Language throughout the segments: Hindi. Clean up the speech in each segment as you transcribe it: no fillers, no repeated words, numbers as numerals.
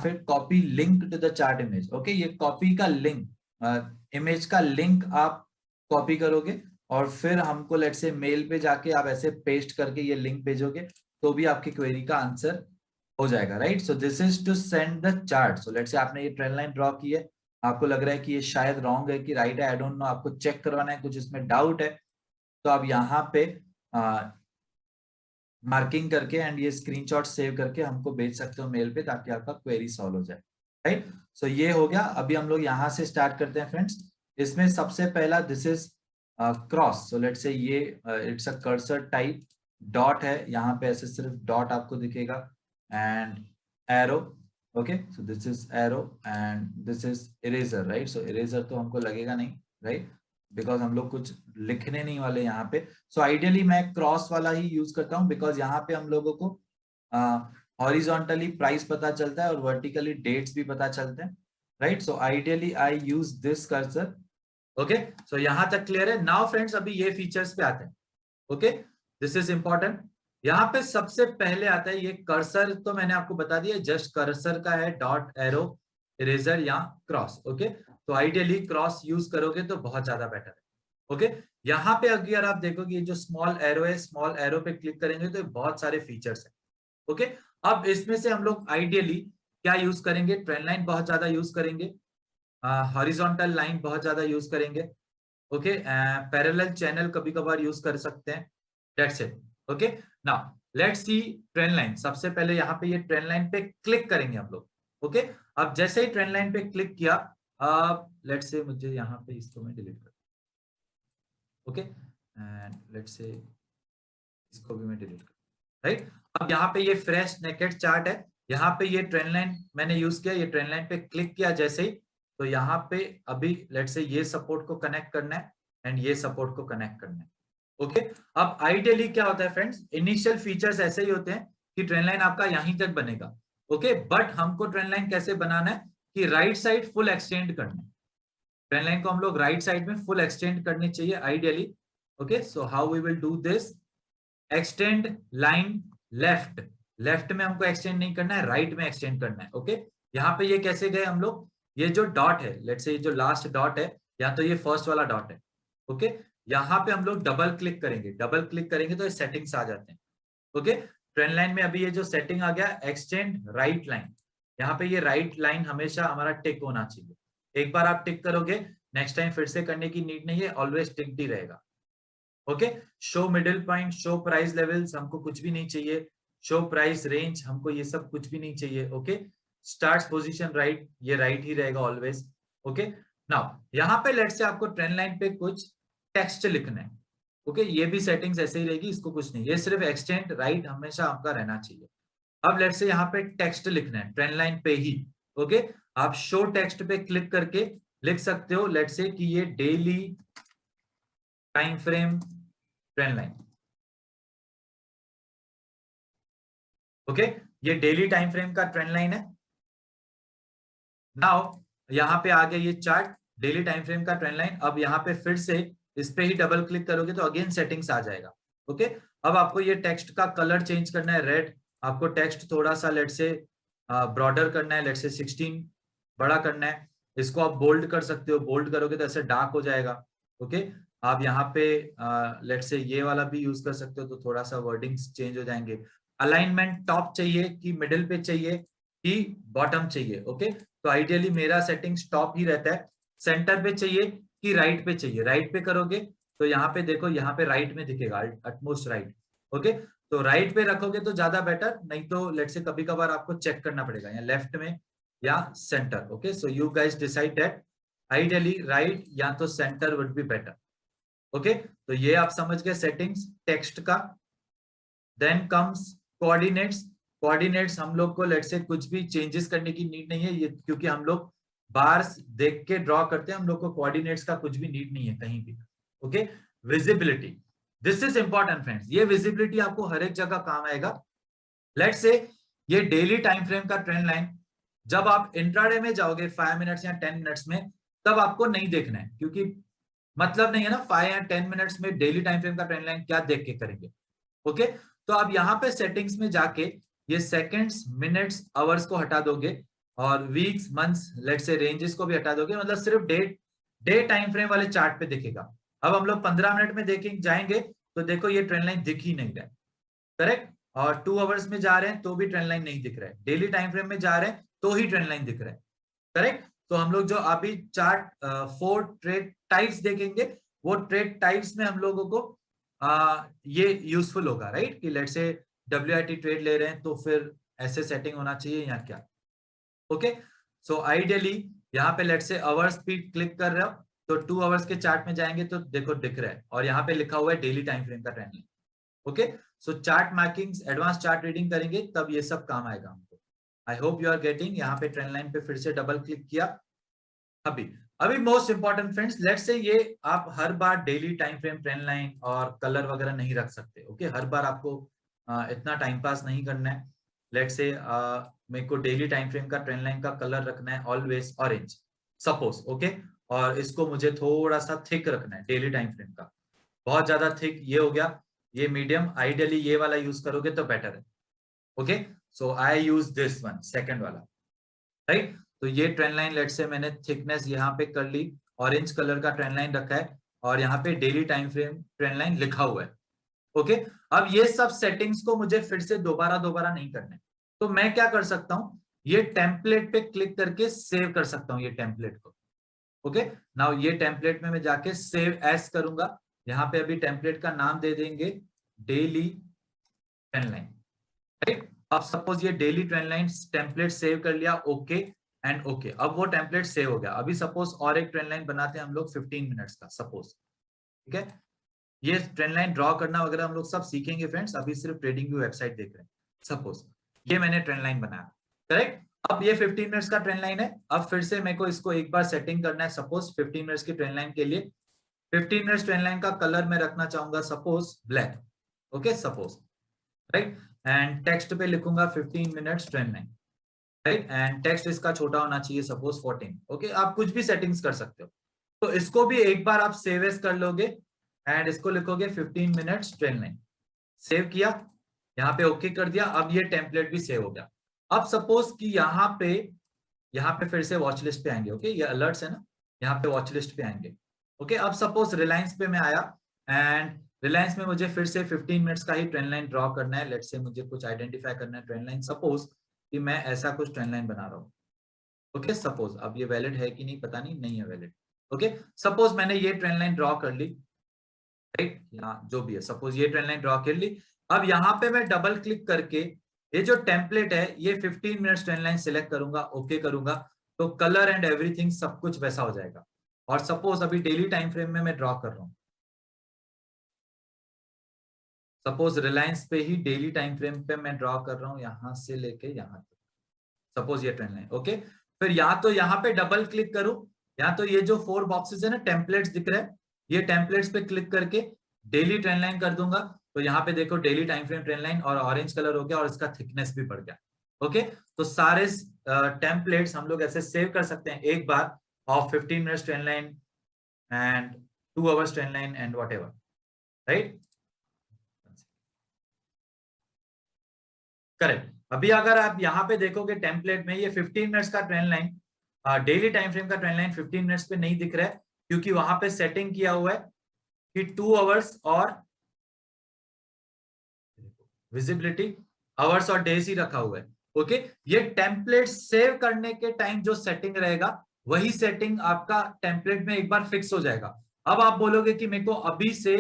फिर copy link to the chart image. Okay, ये कॉपी का लिंक, इमेज का लिंक आप कॉपी करोगे और फिर हमको लेट से मेल पे जाके आप ऐसे पेस्ट करके ये लिंक भेजोगे तो भी आपकी क्वेरी का आंसर हो जाएगा, right. So this is to send the chart. So let say आपने ये ट्रेंड लाइन ड्रॉ की है, आपको लग रहा है कि ये शायद रॉन्ग है कि राइट है, आई डोंट नो, आपको चेक करवाना है, कुछ इसमें डाउट है तो आप यहाँ पे मार्किंग करके एंड ये स्क्रीनशॉट सेव करके हमको भेज सकते हो मेल पे ताकि आपका क्वेरी सॉल्व हो जाए, राइट। सो ये हो गया। अभी हम लोग यहाँ से स्टार्ट करते हैं फ्रेंड्स। इसमें सबसे पहला this is cross. So let's say ये it's a cursor type, dot है यहाँ पे, ऐसे सिर्फ डॉट आपको दिखेगा and arrow. Okay, so this is arrow and this is eraser, right. So eraser तो हमको लगेगा नहीं, राइट, बिकॉज हम लोग कुछ लिखने नहीं वाले यहाँ पे। सो आइडियली मैं क्रॉस वाला ही यूज करता हूँ बिकॉज यहाँ पे हम लोगों को हॉरिजॉन्टली प्राइस पता चलता है और वर्टिकली डेट्स भी पता चलते हैं, right. So ideally I use this cursor. Okay, so यहाँ तक क्लियर है। नाउ फ्रेंड्स अभी ये फीचर्स पे आते हैं। Okay, this is important. यहाँ पे सबसे पहले आता है ये कर्सर, तो मैंने आपको बता दिया जस्ट कर्सर का है, डॉट एरो इरेजर या क्रॉस। ओके, तो आइडियली क्रॉस यूज करोगे तो बहुत ज्यादा बेटर है। ओके, यहाँ पे अगर आप देखोगे ये जो स्मॉल एरो है, स्मॉल एरो पे क्लिक करेंगे तो बहुत सारे फीचर्स है। ओके, अब इसमें से हम लोग आइडियली क्या यूज करेंगे, ट्रेंड लाइन बहुत ज्यादा यूज करेंगे, हॉरिजॉन्टल लाइन बहुत ज्यादा यूज करेंगे। ओके, पैरेलल चैनल कभी कभार यूज कर सकते हैं, that's it. Okay, now let's see trend line. सबसे पहले यहाँ पे ये ट्रेंड लाइन पे क्लिक करेंगे हम लोग। ओके, अब जैसे ही ट्रेंड लाइन पे क्लिक किया, लेट्स से मुझे यहाँ पे इसको मैं डिलीट कर, ओके, एंड लेट्स से इसको भी मैं डिलीट कर, राइट। अब यहाँ पे ये फ्रेश नेकेड चार्ट है, यहाँ पे ये ट्रेंड लाइन मैंने यूज किया, ये ट्रेंड लाइन पे क्लिक किया जैसे ही, तो यहाँ पे अभी लेट्स से ये सपोर्ट को कनेक्ट करना है एंड ये सपोर्ट को कनेक्ट करना है। ओके, अब आइडियली क्या होता है फ्रेंड्स, इनिशियल फीचर्स ऐसे ही होते हैं कि ट्रेंड लाइन आपका यहीं तक बनेगा। ओके, बट हमको ट्रेंड लाइन कैसे बनाना है कि राइट साइड फुल एक्सटेंड करना है। ट्रेंड लाइन को हम लोग राइट साइड में फुल एक्सटेंड करनी चाहिए ideally. Okay, so how we will do this, extend line left, left में हमको एक्सटेंड नहीं करना है, राइट में एक्सटेंड करना है। ओके, यहाँ पे ये कैसे गए हम लोग, ये जो डॉट है, लेट्स से ये जो लास्ट डॉट है या तो ये फर्स्ट वाला डॉट है। ओके, यहाँ पे हम लोग डबल क्लिक करेंगे, डबल क्लिक करेंगे तो ये सेटिंग्स आ जाते हैं। ओके, ट्रेंड लाइन में अभी ये जो सेटिंग आ गया एक्सटेंड राइट लाइन, यहाँ पे ये राइट लाइन हमेशा हमारा टिक होना चाहिए। एक बार आप टिक करोगे, नेक्स्ट टाइम फिर से करने की नीड नहीं है, ऑलवेज टिक्ड ही रहेगा। Okay, show middle point, show price levels हमको कुछ भी नहीं चाहिए, शो प्राइस रेंज हमको ये सब कुछ भी नहीं चाहिए। ओके, स्टार्ट पोजीशन राइट, ये राइट ही रहेगा ऑलवेज। ओके, नाउ यहाँ पे लेट्स से आपको ट्रेंड लाइन पे कुछ टेक्स्ट लिखना है। ओके, ये भी सेटिंग्स ऐसे ही रहेगी, इसको कुछ नहीं, ये सिर्फ एक्सटेंड राइट हमेशा आपका रहना चाहिए। अब लेट्स से यहाँ पे टेक्स्ट लिखना है ट्रेंड लाइन पे ही। ओके, आप शो टेक्स्ट पे क्लिक करके लिख सकते हो, लेट्स से कि ये daily time frame trend line. Okay, ये डेली टाइम फ्रेम का ट्रेंड लाइन है। नाउ यहाँ पे आ गया ये चार्ट, डेली टाइम फ्रेम का ट्रेंड लाइन। अब यहाँ पे फिर से इस पे ही डबल क्लिक करोगे तो अगेन सेटिंग्स आ जाएगा। ओके, अब आपको ये टेक्स्ट का कलर चेंज करना है, रेड। आपको टेक्स्ट थोड़ा सा लेट से ब्रॉडर करना है, लेट से 16 बड़ा करना है। इसको आप बोल्ड कर सकते हो, बोल्ड करोगे तो ऐसे डार्क हो जाएगा। ओके, आप यहाँ पे लेट से ये वाला भी यूज कर सकते हो तो थोड़ा सा वर्डिंग्स चेंज हो जाएंगे। अलाइनमेंट टॉप चाहिए कि मिडिल पे चाहिए कि बॉटम चाहिए। ओके, तो आइडियली मेरा सेटिंग्स टॉप ही रहता है। सेंटर पे चाहिए कि राइट पे चाहिए, राइट पे करोगे तो यहाँ पे देखो, यहाँ पे राइट में दिखेगा, अटमोस्ट राइट। ओके, तो राइट पे रखोगे तो ज्यादा बेटर, नहीं तो लेट से कभी कभार आपको चेक करना पड़ेगा या लेफ्ट में या centre. Okay, so you guys decide that, ideally right या तो centre would be better. Okay, तो ये आप समझ गए सेटिंग्स टेक्स्ट का। Then comes coordinates. कोऑर्डिनेट्स हम लोग को लेट से कुछ भी चेंजेस करने की नीड नहीं है, ये क्योंकि हम लोग बार्स देख के ड्रॉ करते हैं, हम लोग को कोऑर्डिनेट्स का कुछ भी नीड नहीं है कहीं भी। Okay, visibility, this is important friends, ये विजिबिलिटी आपको हर एक जगह काम आएगा। लेट से ये डेली टाइम फ्रेम का ट्रेंड लाइन, जब आप इंट्राडे में जाओगे 5 मिनट्स या 10 मिनट्स में, तब आपको नहीं देखना है, क्योंकि मतलब नहीं है ना 5 या 10 मिनट्स में डेली टाइम फ्रेम का ट्रेंड लाइन क्या देख के करेंगे। ओके, तो आप यहाँ पे सेटिंग्स में जाके ये सेकंड्स, मिनट्स, आवर्स को हटा दोगे और weeks, months, let's say ranges को भी हटा दोगे, मतलब सिर्फ डे टाइम फ्रेम वाले चार्ट पे दिखेगा। अब हम लोग 15 मिनट में देखें जाएंगे तो देखो ये ट्रेंड लाइन दिख ही नहीं रहा है, करेक्ट। और 2 आवर्स में जा रहे हैं तो भी ट्रेंड लाइन नहीं दिख रहा है, डेली टाइम फ्रेम में जा रहे हैं तो ही ट्रेंड लाइन दिख रहा है, करेक्ट। तो हम लोग जो अभी चार्ट 4 ट्रेड टाइप्स देखेंगे, वो ट्रेड टाइप्स में हम लोगों को ये यूजफुल होगा, राइट, कि लेट से WIT ट्रेड ले रहे हैं तो फिर ऐसे सेटिंग होना चाहिए या क्या। ओके, सो आइडियली यहाँ पे लेट से आवर्स भी क्लिक कर रहे हो तो 2 आवर्स के चार्ट में जाएंगे तो देखो दिख रहा है, और यहाँ पे लिखा हुआ है डेली टाइम फ्रेम का trend line. Okay, so chart markings, advance chart reading करेंगे तब ये सब काम आएगा हमको। I hope you are getting. यहाँ पे ट्रेंड लाइन पे फिर से डबल क्लिक किया। अभी most important friends, let's say ये आप हर बार daily time frame trend line और कलर वगैरह नहीं रख सकते। ओके, हर बार आपको इतना टाइम पास नहीं करना है। लेट्स से मेरे को डेली टाइम फ्रेम का ट्रेंड लाइन का कलर रखना है ऑलवेज ऑरेंज सपोज, ओके, और इसको मुझे थोड़ा सा थिक रखना है डेली टाइम फ्रेम का, बहुत ज्यादा थिक ये हो गया, ये मीडियम, आइडियली ये वाला यूज करोगे तो बेटर है। Okay, so I use this one, second वाला, राइट। तो ये ट्रेंड लाइन लेट से मैंने थिकनेस यहाँ पे कर ली, ऑरेंज कलर का ट्रेंड लाइन रखा है और यहाँ पे daily time frame trend line लिखा हुआ है। ओके, अब ये सब सेटिंग्स को मुझे फिर से दोबारा नहीं करना है, तो मैं क्या कर सकता हूं, ये टेम्पलेट पे क्लिक करके सेव कर सकता हूं ये टेम्पलेट को। ओके, नाउ ये टेम्पलेट में मैं जाके सेव एज करूंगा, यहाँ पे अभी टेम्पलेट का नाम दे देंगे डेली ट्रेंड लाइन, राइट। अब सपोज ये daily trend line template save कर लिया, ओके एंड ओके, अब वो टेम्पलेट सेव हो गया। अभी सपोज और एक ट्रेंड लाइन बनाते हैं हम लोग 15 मिनट्स का सपोज, ठीक है। ये ट्रेंड लाइन ड्रॉ करना वगैरह हम लोग सब सीखेंगे फ्रेंड्स, अभी सिर्फ ट्रेडिंग व्यू वेबसाइट देख रहे हैं। सपोज ये मैंने ट्रेंड लाइन बनाया, करेक्ट। अब ये 15 मिनट्स का ट्रेंड लाइन है, अब फिर से मेरे को इसको एक बार सेटिंग करना है। सपोज 15 मिनट्स की ट्रेंड लाइन के लिए 15 मिनट्स ट्रेंड लाइन का कलर मैं रखना चाहूंगा suppose black, okay suppose, right. And text पे लिखूंगा 15 minutes trend line, right, and text इसका छोटा होना चाहिए सपोज 14, ओके। आप कुछ भी सेटिंग्स कर सकते हो, तो इसको भी एक बार आप सेव एज कर लोगे एंड इसको लिखोगे 15 मिनट्स ट्रेंड लाइन, सेव किया, यहाँ पे ओके कर दिया। अब ये टेम्पलेट भी सेव हो गया। अब सपोज कि यहाँ पे फिर से वॉच लिस्ट पे आएंगे, ओके, ये अलर्ट्स है ना, यहाँ पे वॉच लिस्ट पे आएंगे, ओके। अब सपोज रिलायंस पे मैं आया एंड रिलायंस में मुझे फिर से 15 मिनट्स का ही ट्रेंड लाइन ड्रॉ करना है। लेट्स से मुझे कुछ आइडेंटिफाई करना है ट्रेंड लाइन, सपोज कि मैं ऐसा कुछ ट्रेंड लाइन बना रहा हूँ, ओके सपोज। अब ये वैलिड है कि नहीं पता नहीं है वैलिड, ओके। सपोज मैंने ये ट्रेंड लाइन ड्रॉ कर ली, राइट, यहाँ जो भी है, सपोज ये ट्रेंड लाइन ड्रॉ कर ली। अब यहाँ पे मैं डबल क्लिक करके ये जो टेम्पलेट है ये 15 मिनट्स ट्रेंड लाइन सिलेक्ट करूंगा, ओके करूंगा, तो कलर एंड एवरीथिंग सब कुछ वैसा हो जाएगा। और सपोज अभी डेली टाइम फ्रेम में मैं ड्रॉ कर रहा हूँ, सपोज रिलायंस पे ही डेली टाइम फ्रेम पे मैं ड्रॉ कर रहा हूँ, यहां से लेके यहां तक, सपोज ये ट्रेंड लाइन, ओके। फिर या तो यहाँ पे डबल क्लिक करूं, या तो ये जो 4 बॉक्सेस है ना, टेम्पलेट्स दिख रहे हैं, ये टेम्पलेट्स पे क्लिक करके डेली ट्रेंड लाइन कर दूंगा, तो यहाँ पे देखो daily time frame trend line और ऑरेंज कलर हो गया और इसका थिकनेस भी बढ़ गया, ओके। तो सारे टेम्पलेट्स हम लोग ऐसे सेव कर सकते हैं एक बार of 15 minutes trend line and 2 hours trend line and whatever, right, correct. अभी अगर आप यहाँ पे देखोगे टेम्पलेट में ये 15 मिनट्स का trend line, daily time frame का ट्रेंड लाइन 15 मिनट्स पे नहीं दिख रहा है, क्योंकि वहां पे सेटिंग किया हुआ है कि 2 आवर्स और विजिबिलिटी आवर्स और डेज ही रखा हुआ है, ओके। ये टेम्पलेट सेव करने के टाइम जो सेटिंग रहेगा वही सेटिंग आपका टेम्पलेट में एक बार फिक्स हो जाएगा। अब आप बोलोगे कि मेरे को अभी से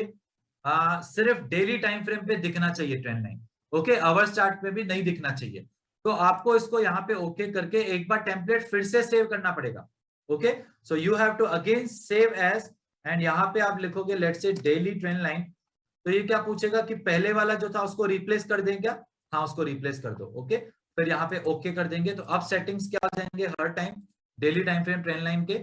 सिर्फ डेली टाइम फ्रेम पे दिखना चाहिए trend line, okay, hours chart पे भी नहीं दिखना चाहिए, तो आपको इसको यहाँ पे ओके करके एक बार टेम्पलेट फिर से सेव करना पड़ेगा, okay. So you have to again save as and यहाँ पे आप लिखोगे let's say daily trend line, तो ये क्या पूछेगा कि पहले वाला जो था उसको रिप्लेस कर दें क्या, हाँ उसको रिप्लेस कर दो, ओके। फिर यहाँ पे ओके कर देंगे, तो अब सेटिंग्स क्या हो जाएंगे, हर time daily time frame trend line के,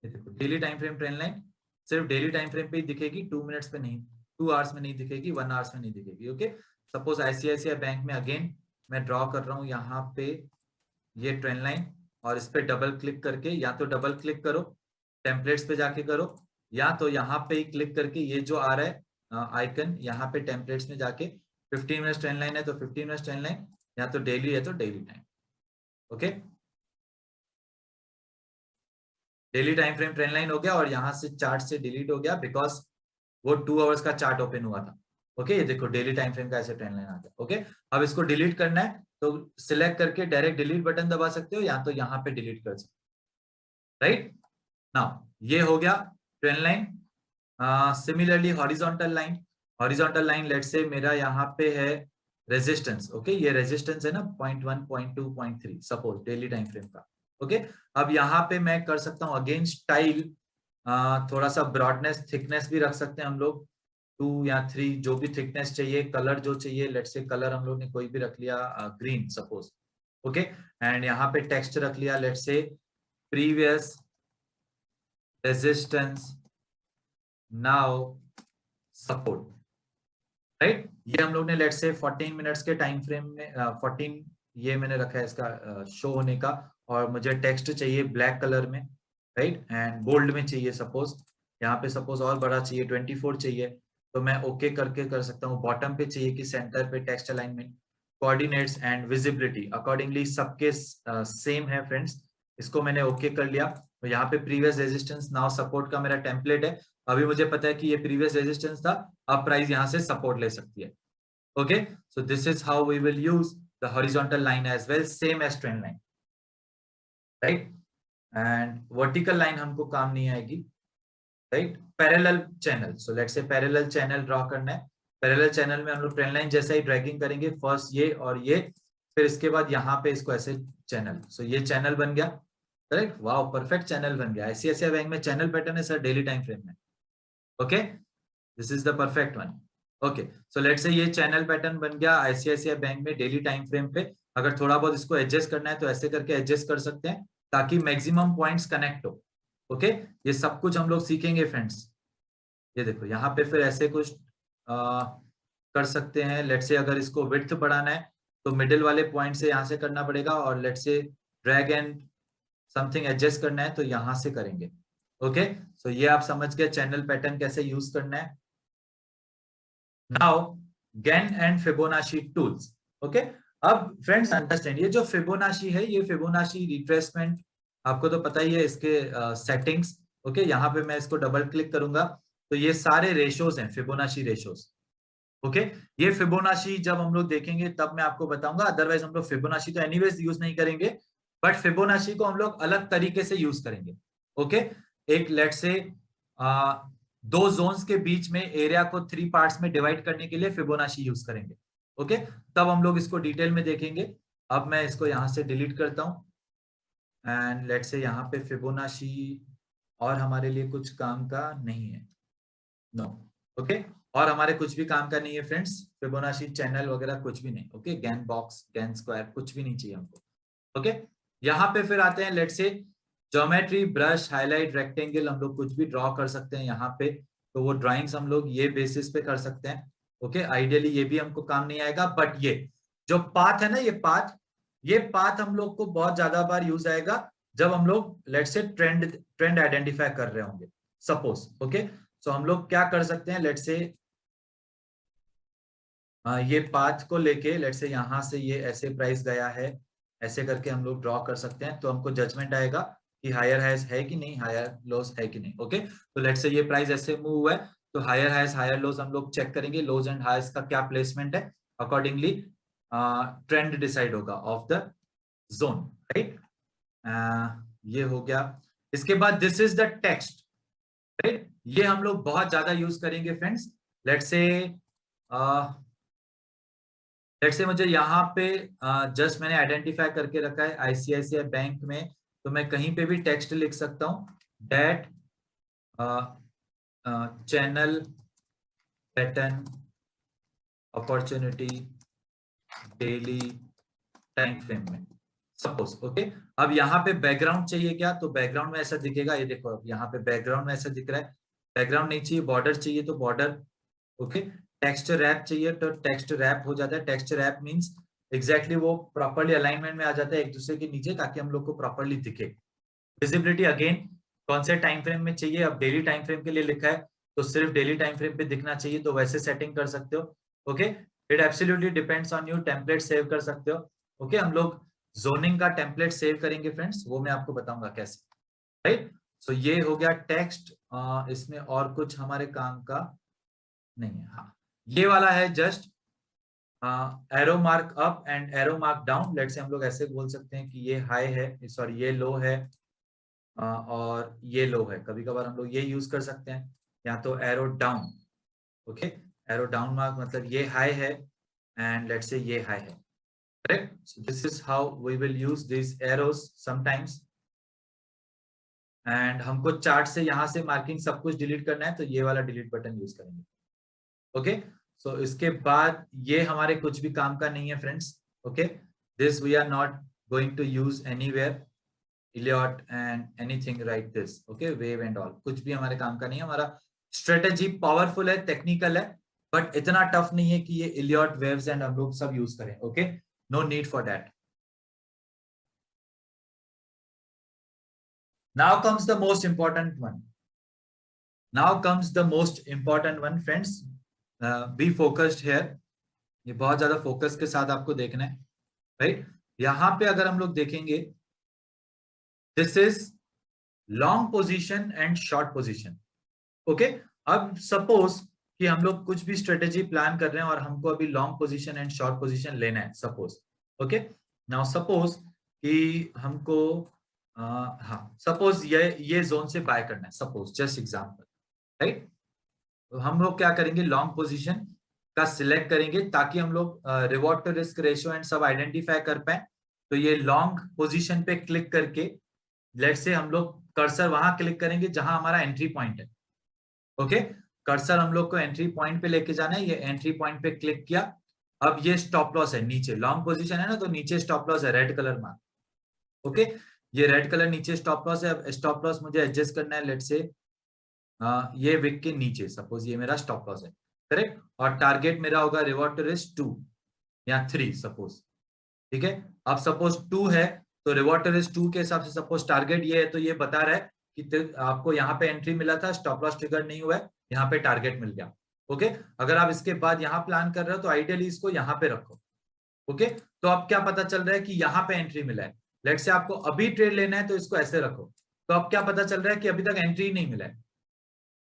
daily time frame trend line सिर्फ डेली टाइम फ्रेम पे ही दिखेगी, 2 मिनट्स पे नहीं, 2 आवर्स में नहीं दिखेगी, 1 आवर्स में नहीं दिखेगी, ओके। सपोज ICICI बैंक में अगेन मैं ड्रॉ कर रहा हूँ यहाँ पे ये ट्रेंड लाइन, और इस पे डबल क्लिक करके, या तो डबल क्लिक करो टेम्पलेट्स पे जाके करो, या तो यहाँ पे ही क्लिक करके ये जो आ रहा है आइकन, यहाँ पे टेम्पलेट्स में जाके 15 मिनट्स ट्रेंड लाइन है तो 15 मिनट्स ट्रेंड लाइन, या तो डेली है तो daily time, okay. Daily time frame trend line हो गया और यहाँ से चार्ट से डिलीट हो गया बिकॉज वो 2 आवर्स का चार्ट ओपन हुआ था। ओके, ये देखो डेली टाइम फ्रेम का ऐसे ट्रेंड लाइन आ गया। ओके, अब इसको डिलीट करना है तो सिलेक्ट करके डायरेक्ट डिलीट बटन दबा सकते हो या तो यहाँ पे डिलीट कर सकते हो। राइट नाउ ये हो गया trend line. Similarly horizontal line, horizontal line let's say मेरा यहाँ पे है रेजिस्टेंस। ओके, ये रेजिस्टेंस है ना 0.1 0.2 0.3 सपोज डेली टाइम फ्रेम का। ओके, अब यहाँ पे मैं कर सकता हूँ अगेन स्टाइल, थोड़ा सा ब्रॉडनेस थिकनेस भी रख सकते हैं हम लोग 2 या 3 जो भी थिकनेस चाहिए, कलर जो चाहिए लेट्स से कलर हम लोग ने कोई भी रख लिया ग्रीन सपोज। ओके, एंड यहाँ पे टेक्स्ट रख लिया let's say previous resistance now support. Right, ये हम लोग ने लेट्स से 14 मिनट्स के टाइम फ्रेम में 14 ये मैंने रखा है इसका शो होने का, और मुझे टेक्स्ट चाहिए ब्लैक कलर में। राइट, एंड बोल्ड में चाहिए सपोज, यहाँ पे सपोज और बड़ा चाहिए 24 चाहिए तो मैं ओके करके कर सकता हूँ। बॉटम पे चाहिए कि सेंटर पे text alignment, coordinates and visibility accordingly सबके सेम है फ्रेंड्स, इसको मैंने ओके कर लिया। तो यहाँ पे प्रीवियस रेजिस्टेंस नाउ सपोर्ट का मेरा टेम्पलेट है, अभी मुझे पता है कि ये प्रीवियस रेजिस्टेंस था, अब प्राइस यहाँ से सपोर्ट ले सकती है। Okay, so this is how we will use the horizontal line as well, same as trend line. Right, and vertical line हमको काम नहीं आएगी। Right, parallel channel, so let's say parallel channel draw करना है। पैरेलल चैनल में हम लोग ट्रेंड लाइन जैसा ही ड्रैगिंग करेंगे, फर्स्ट ये और ये, फिर इसके बाद यहाँ पे इसको ऐसे चैनल, सो ये चैनल बन गया। करेक्ट, वाओ परफेक्ट चैनल बन गया। आईसीआईसीआई बैंक में चैनल पैटर्न है सर डेली टाइम फ्रेम में। Okay, this is the perfect one. Okay, so let's say ये चैनल पैटर्न बन गया आईसीआईसीआई बैंक में डेली टाइम फ्रेम पे। अगर थोड़ा बहुत इसको एडजस्ट करना है तो ऐसे करके एडजस्ट कर सकते हैं ताकि मैक्सिमम पॉइंट्स कनेक्ट हो। ओके, ये सब कुछ हम लोग सीखेंगे फ्रेंड्स। ये देखो यहाँ पे फिर ऐसे कुछ कर सकते हैं। लेट्स से अगर इसको विड्थ बढ़ाना है तो मिडिल वाले पॉइंट से यहाँ से करना पड़ेगा, और let's say drag and something adjust करना है तो यहाँ से करेंगे। ओके, सो ये आप समझ गए चैनल पैटर्न कैसे यूज करना है। Now Gann and Fibonacci tools. Okay, अब फ्रेंड्स अंडरस्टैंड, ये जो फिबोनाची है ये फिबोनाची रिट्रेसमेंट आपको तो पता ही है इसके सेटिंग्स। ओके, यहाँ पे मैं इसको डबल क्लिक करूंगा तो ये सारे रेशोज हैं, फिबोनाची रेशोज। ओके, ये फिबोनाची जब हम लोग देखेंगे तब मैं आपको बताऊंगा, अदरवाइज हम लोग फिबोनाची तो एनीवेज यूज नहीं करेंगे, बट फिबोनाची को हम लोग अलग तरीके से यूज करेंगे। ओके, एक लेट्स से 2 जोन्स के बीच में एरिया को 3 पार्ट्स में डिवाइड करने के लिए फिबोनाची यूज करेंगे। ओके, तब हम लोग इसको डिटेल में देखेंगे। अब मैं इसको यहां से डिलीट करता हूं एंड लेट्स से यहाँ पे फिबोनाची और हमारे लिए कुछ काम का नहीं है, नो। ओके, और हमारे कुछ भी काम का नहीं है फ्रेंड्स, फिबोनाची चैनल वगैरह कुछ भी नहीं। Okay, Gann box Gann square कुछ भी नहीं चाहिए हमको। ओके, यहाँ पे फिर आते हैं let's say geometry, brush, highlight, rectangle, हम लोग कुछ भी ड्रॉ कर सकते हैं यहाँ पे, तो वो ड्राइंग्स हम लोग ये बेसिस पे कर सकते हैं। ओके, आइडियली ये भी हमको काम नहीं आएगा, बट ये जो पाथ है ना, ये पाथ हम लोग को बहुत ज्यादा बार यूज आएगा जब हम लोग लेट्स से ट्रेंड आइडेंटिफाई कर रहे होंगे सपोज। ओके, सो हम लोग क्या कर सकते हैं, लेट्स से ये पाथ को लेके लेट्स से यहाँ से ये ऐसे प्राइस गया है, ऐसे करके हम लोग ड्रॉ कर सकते हैं, तो हमको जजमेंट आएगा कि हायर हाइज है कि नहीं, हायर लोस है कि नहीं। ओके, तो लेट्स से ये प्राइस ऐसे मूव हुआ है तो हायर हाइज हायर लोस हम लोग चेक करेंगे, लोज एंड हाइज का क्या प्लेसमेंट है, अकॉर्डिंगली ट्रेंड डिसाइड होगा ऑफ द जोन। राइट, ये हो गया। इसके बाद this is the text. Right, ये हम लोग बहुत ज्यादा यूज करेंगे फ्रेंड्स। लेट्स से मुझे यहाँ पे जस्ट मैंने आइडेंटिफाई करके रखा है आईसीआईसीआई बैंक में, तो मैं कहीं पे भी टेक्स्ट लिख सकता हूँ, date channel pattern opportunity daily time frame में सपोज। ओके, अब यहाँ पे बैकग्राउंड चाहिए क्या, तो बैकग्राउंड में ऐसा दिखेगा, ये देखो अब यहाँ पे बैकग्राउंड में ऐसा दिख रहा है। बैकग्राउंड नहीं चाहिए, बॉर्डर चाहिए तो बॉर्डर। ओके, टेक्स्ट रैप चाहिए तो टेक्स्ट रैप हो जाता है। टेक्स्ट रैप मींस एग्जैक्टली वो प्रॉपर्ली अलाइनमेंट में आ जाता है एक दूसरे के नीचे, ताकि हम लोग को प्रॉपर्ली दिखे। विजिबिलिटी अगेन कौन से टाइम फ्रेम में चाहिए, अब डेली टाइम फ्रेम के लिए लिखा है तो सिर्फ डेली टाइम फ्रेम पे दिखना चाहिए, तो वैसे सेटिंग कर सकते हो। Okay, it absolutely depends on you, template save कर सकते हो। ओके, हम लोग जोनिंग का टेम्पलेट सेव करेंगे फ्रेंड्स, वो मैं आपको बताऊंगा कैसे। राइट, सो ये हो गया टेक्स्ट। इसमें और कुछ हमारे काम का नहीं है। हाँ, ये वाला है just arrow mark up and arrow mark down. Let's say हम लोग ऐसे बोल सकते हैं कि ये हाई है, सॉरी ये लो है, और ये लो है। कभी कभार हम लोग ये यूज कर सकते हैं, या तो arrow down. Okay, arrow down mark मतलब ये हाई है एंड लेट्स से ये हाई है। Correct? So this is how we will use this arrows sometimes. And हमको चार्ट से यहाँ से मार्किंग सब कुछ डिलीट करना है, तो ये वाला डिलीट बटन यूज करेंगे। ओके, सो इसके बाद ये हमारे कुछ भी काम का नहीं है friends. Okay, this we are not going to use anywhere, Elliott and anything like this. Okay, wave and all कुछ भी हमारे काम का नहीं है। हमारा स्ट्रेटेजी पावरफुल है, टेक्निकल है, बट इतना टफ नहीं है कि ये इलियट, वेव्स एंड हम लोग सब यूज करें। Okay, no need for that. Now comes the most important one. Now comes the most important one, friends. Be focused here. ये बहुत ज्यादा फोकस के साथ आपको देखना है, राइट? यहाँ पे अगर हम लोग देखेंगे, this is long position and short position. Okay, अब सपोज कि हम लोग कुछ भी स्ट्रेटेजी प्लान कर रहे हैं और हमको अभी long position and short position लेना है, सपोज। ओके, नाउ सपोज कि हमको हाँ, सपोज ये जोन से बाय करना है, सपोज जस्ट एग्जांपल, राइट? तो हम लोग क्या करेंगे, लॉन्ग पोजीशन का सिलेक्ट करेंगे ताकि हम लोग reward to risk ratio and सब आइडेंटिफाई कर पाए। तो ये लॉन्ग पोजीशन पे क्लिक करके लेट्स से हम लोग कर्सर वहां क्लिक करेंगे जहां हमारा एंट्री पॉइंट है। ओके, कर्सर हम लोग को एंट्री पॉइंट पे लेके जाना है। ये एंट्री पॉइंट पे क्लिक किया। अब ये स्टॉप लॉस है नीचे, लॉन्ग पोजीशन है ना, तो नीचे स्टॉप लॉस है, रेड कलर मार्क। ओके, ये रेड कलर नीचे स्टॉप लॉस है। अब स्टॉप लॉस मुझे एडजस्ट करना है, लेट्स से ये विक के नीचे, सपोज ये मेरा स्टॉप लॉस है, करेक्ट? और टारगेट मेरा होगा रिवॉर्ड टू रिस्क 2 या 3 सपोज। ठीक है, अब सपोज 2 है तो रिवॉर्ड टू रिस्क 2 के हिसाब से सपोज टारगेट ये है, तो ये बता रहा है कि आपको यहाँ पे एंट्री मिला था, स्टॉप लॉस ट्रिगर नहीं हुआ है, यहाँ पे टारगेट मिल गया। ओके, अगर आप इसके बाद यहाँ प्लान कर रहे हो तो आइडियली इसको यहाँ पे रखो। ओके, तो अब क्या पता चल रहा है कि यहाँ पे एंट्री मिला है। लेट से आपको अभी ट्रेड लेना है तो इसको ऐसे रखो, तो अब क्या पता चल रहा है कि अभी तक एंट्री नहीं मिला है।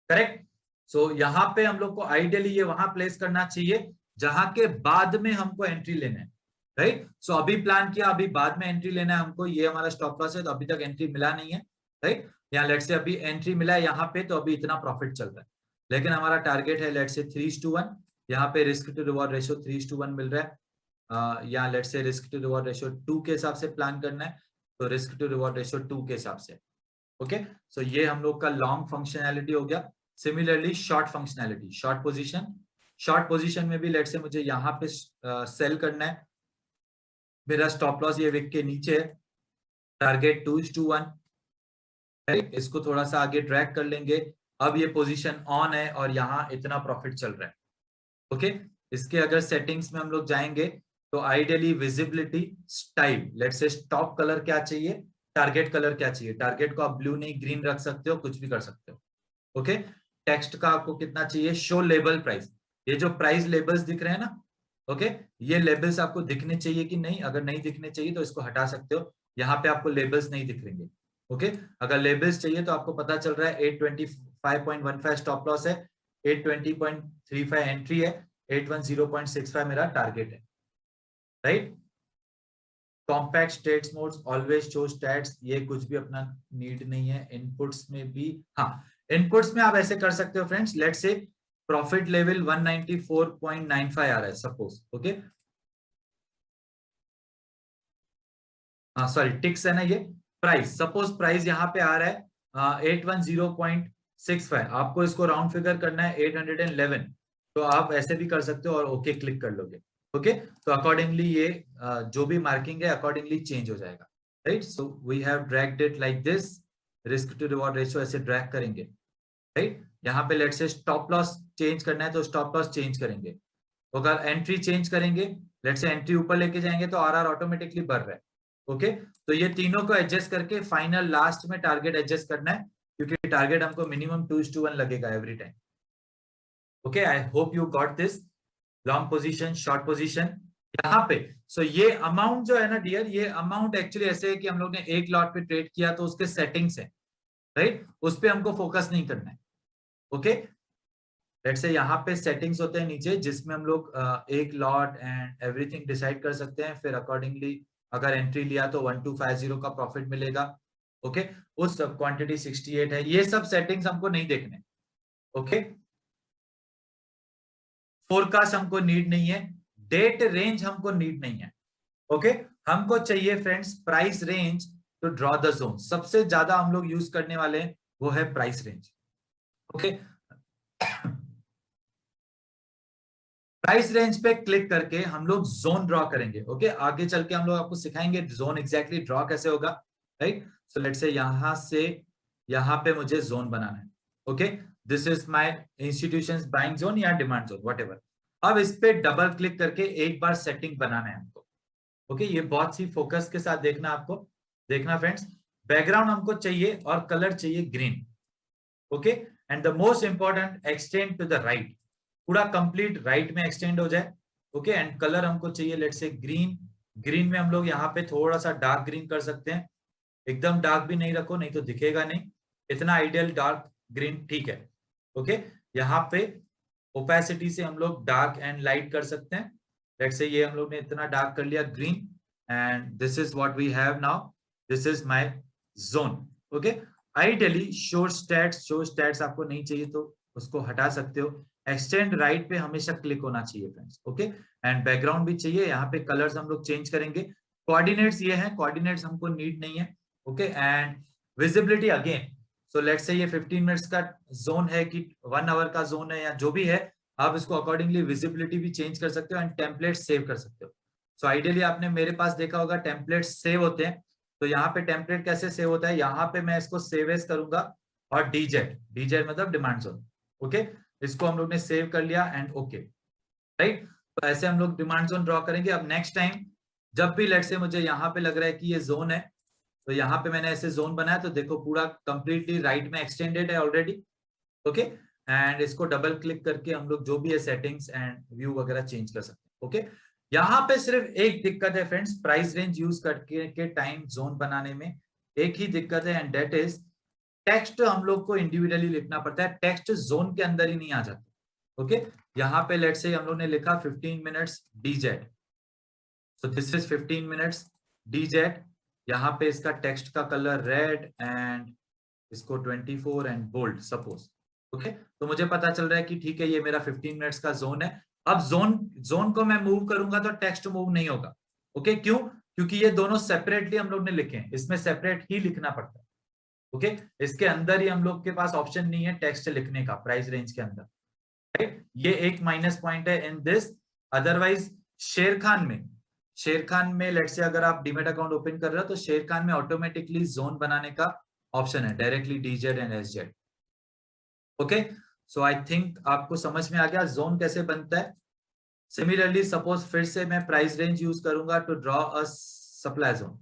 करेक्ट? सो यहाँ पे हम लोग को आइडियली ये वहां प्लेस करना चाहिए जहां के बाद में हमको एंट्री लेना है, राइट? सो अभी प्लान किया, अभी बाद में एंट्री लेना है हमको, ये हमारा स्टॉप लॉस है, तो अभी तक एंट्री मिला नहीं है, राइट? या लेट से अभी एंट्री मिला है यहाँ पे, तो अभी इतना प्रॉफिट चल रहा है, लेकिन हमारा टारगेट है लेट से 3:1। यहाँ पे रिस्क टू रिवॉर्ड रेशियो 3:1 मिल रहा है, या लेट से रिस्क टू रिवॉर्ड रेशियो 2 के हिसाब से प्लान करना है, तो रिस्क टू रिवॉर्ड रेशियो 2 के हिसाब से। ओके, सो ये हम लोग का लॉन्ग फंक्शनैलिटी हो गया। Similarly short functionality, short position में भी लेट से मुझे यहाँ पे सेल करना है, मेरा स्टॉप लॉस ये विक के नीचे है, टारगेट 2:1, राइट? इसको थोड़ा सा आगे ड्रैग कर लेंगे। अब ये पोजीशन ऑन है और यहाँ इतना प्रॉफिट चल रहा है। ओके, इसके अगर सेटिंग्स में हम लोग जाएंगे तो आइडियली विजिबिलिटी, स्टाइल, लेट से स्टॉप कलर क्या चाहिए, टारगेट कलर क्या चाहिए। टारगेट को आप ब्लू नहीं ग्रीन रख सकते हो, कुछ भी कर सकते हो। ओके, टेक्स्ट का आपको कितना चाहिए, शो लेबल प्राइस। ये जो प्राइस लेबल्स दिख रहे हैं ना, ओके, ये लेबल्स आपको दिखने चाहिए कि नहीं? अगर नहीं दिखने चाहिए तो इसको हटा सकते हो, यहाँ पे आपको लेबल्स नहीं दिख रहेंगे। ओके, अगर लेबल्स चाहिए तो आपको पता चल रहा है 825.15 स्टॉप लॉस है, 820.35 एंट्री है, 810.65 मेरा टारगेट है, right? Compact states modes, always show stats, ये कुछ भी अपना नीड नहीं है। इनपुट्स में भी, हाँ, इनपुट्स में आप ऐसे कर सकते हो friends, let's say profit level 194.95 आ रहा है सपोज। ओके, हाँ सॉरी, टिक्स है ना ये, प्राइस, सपोज प्राइस यहाँ पे आ रहा है 810.65, आपको इसको राउंड फिगर करना है 811, तो आप ऐसे भी कर सकते हो और ओके क्लिक कर लोगे। ओके, तो अकॉर्डिंगली ये जो भी मार्किंग है अकॉर्डिंगली चेंज हो जाएगा, right? So we have dragged it like this, risk to reward ratio ऐसे ड्रैग करेंगे, राइट? यहाँ पे लेट से स्टॉप लॉस चेंज करना है तो स्टॉप लॉस चेंज करेंगे, अगर एंट्री चेंज करेंगे, लेट से एंट्री ऊपर लेके जाएंगे तो आरआर ऑटोमेटिकली बढ़ रहा है। ओके, तो ये तीनों को एडजस्ट करके फाइनल लास्ट में टारगेट एडजस्ट करना है, क्योंकि टारगेट हमको मिनिमम 2:1 लगेगा every time. Okay, I hope you got this. Long position, short position यहाँ पे। सो ये अमाउंट जो है ना डियर, ये अमाउंट एक्चुअली ऐसे है कि हम लोग ने एक लॉट पे ट्रेड किया तो उसके सेटिंग्स है, राइट, उस पे हमको फोकस नहीं करना है। ओके, लेट्स से यहाँ पे सेटिंग्स होते हैं नीचे, जिसमें हम लोग एक लॉट एंड एवरीथिंग डिसाइड कर सकते हैं। फिर अकॉर्डिंगली अगर एंट्री लिया तो 1250 का प्रॉफिट मिलेगा। ओके, उस सब क्वांटिटी 68 है। ये सब सेटिंग्स हमको नहीं देखने। ओके, फोरकास्ट हमको नीड नहीं है, डेट रेंज हमको नीड नहीं है। ओके, हमको चाहिए friends price range to draw the zone. सबसे ज्यादा हम लोग यूज करने वाले हैं वो है price range. Okay, price range पे क्लिक करके हम लोग जोन ड्रॉ करेंगे। ओके, आगे चल के हम लोग आपको सिखाएंगे जोन एग्जैक्टली ड्रॉ कैसे होगा। राइट, सो लेट्स से यहां पे मुझे जोन बनाना है। Okay, this is my institutions buying zone या डिमांड जोन व्हाटएवर। अब इस पे डबल क्लिक करके एक बार सेटिंग बनाना है हमको। ओके, ये बहुत सी फोकस के साथ देखना आपको। देखना फ्रेंड्स, बैकग्राउंड हमको चाहिए और कलर चाहिए green. Okay, and the most important extend to the right, पूरा कंप्लीट राइट में एक्सटेंड हो जाए। ओके, एंड कलर हमको चाहिए लेट्स से ग्रीन। ग्रीन में हम लोग यहाँ पे थोड़ा सा डार्क ग्रीन कर सकते हैं। एकदम डार्क भी नहीं रखो, नहीं तो दिखेगा नहीं। इतना आइडियल डार्क ग्रीन ठीक है। ओके, यहाँ पे ओपेसिटी से हम लोग डार्क एंड लाइट कर सकते हैं। लेट्स से ये हम लोग ने इतना डार्क कर लिया green, and this is what we have now. This is my zone. Okay, ideally show stats आपको नहीं चाहिए तो उसको हटा सकते हो। एक्सटेंड राइट पे हमेशा क्लिक होना चाहिए फ्रेंड्स। ओके, एंड बैकग्राउंड भी चाहिए। यहाँ पे कलर्स हम लोग चेंज करेंगे। कोऑर्डिनेट्स ये हैं, कोऑर्डिनेट्स हमको नीड नहीं है। Okay, and visibility again, so let's say ये 15 मिनट्स का जोन है कि 1 आवर का जोन है या जो भी है, आप इसको अकॉर्डिंगली विजिबिलिटी भी चेंज कर सकते हो एंड टेम्पलेट सेव कर सकते हो। सो आइडियली आपने मेरे पास देखा होगा टेम्पलेट सेव होते हैं। तो यहाँ पे टेम्पलेट कैसे सेव होता है, यहाँ पे मैं इसको सेव एज करूंगा और डीजेड मतलब डिमांड जोन। ओके, इसको हम लोग ने सेव कर लिया एंड ओके। राइट, तो ऐसे हम लोग डिमांड जोन ड्रॉ करेंगे। अब नेक्स्ट टाइम जब भी लेट्स से मुझे यहाँ पे लग रहा है कि ये जोन है, तो यहाँ पे मैंने ऐसे जोन बनाया तो देखो पूरा कंप्लीटली राइट में एक्सटेंडेड है ऑलरेडी। ओके, एंड इसको डबल क्लिक करके हम लोग जो भी है सेटिंग्स एंड व्यू वगैरह चेंज कर सकते हैं। ओके, यहाँ पे सिर्फ एक दिक्कत है फ्रेंड्स, प्राइस रेंज यूज करके के टाइम जोन बनाने में एक ही दिक्कत है, एंड दैट इज टेक्स्ट हम लोग को इंडिविजुअली लिखना पड़ता है। टेक्स्ट जोन के अंदर ही नहीं आ जाता। ओके, यहाँ पे लेट्स से हम लोग ने लिखा 15 minutes DZ, so this is 15 minutes DZ. यहाँ पे इसका टेक्स्ट का कलर रेड एंड इसको 24 एंड बोल्ड सपोज। ओके, तो मुझे पता चल रहा है कि ठीक है ये मेरा 15 मिनट्स का जोन है। अब जोन को मैं मूव करूंगा तो टेक्स्ट मूव नहीं होगा। ओके, क्यों? क्योंकि ये दोनों सेपरेटली हम लोग ने लिखे हैं, इसमें सेपरेट ही लिखना पड़ता है। ओके, इसके अंदर ही हम लोग के पास ऑप्शन नहीं है टेक्स्ट लिखने का प्राइस रेंज के अंदर। राइट, ये एक माइनस पॉइंट है इन दिस। अदरवाइज शेर खान में लेट्स से अगर आप डीमेट अकाउंट ओपन कर रहे हो तो शेर खान में ऑटोमेटिकली जोन बनाने का ऑप्शन है, directly DZ and SEZ. Okay, so I think आपको समझ में आ गया जोन कैसे बनता है। सिमिलरली सपोज फिर से मैं प्राइस रेंज यूज करूंगा to draw a supply zone.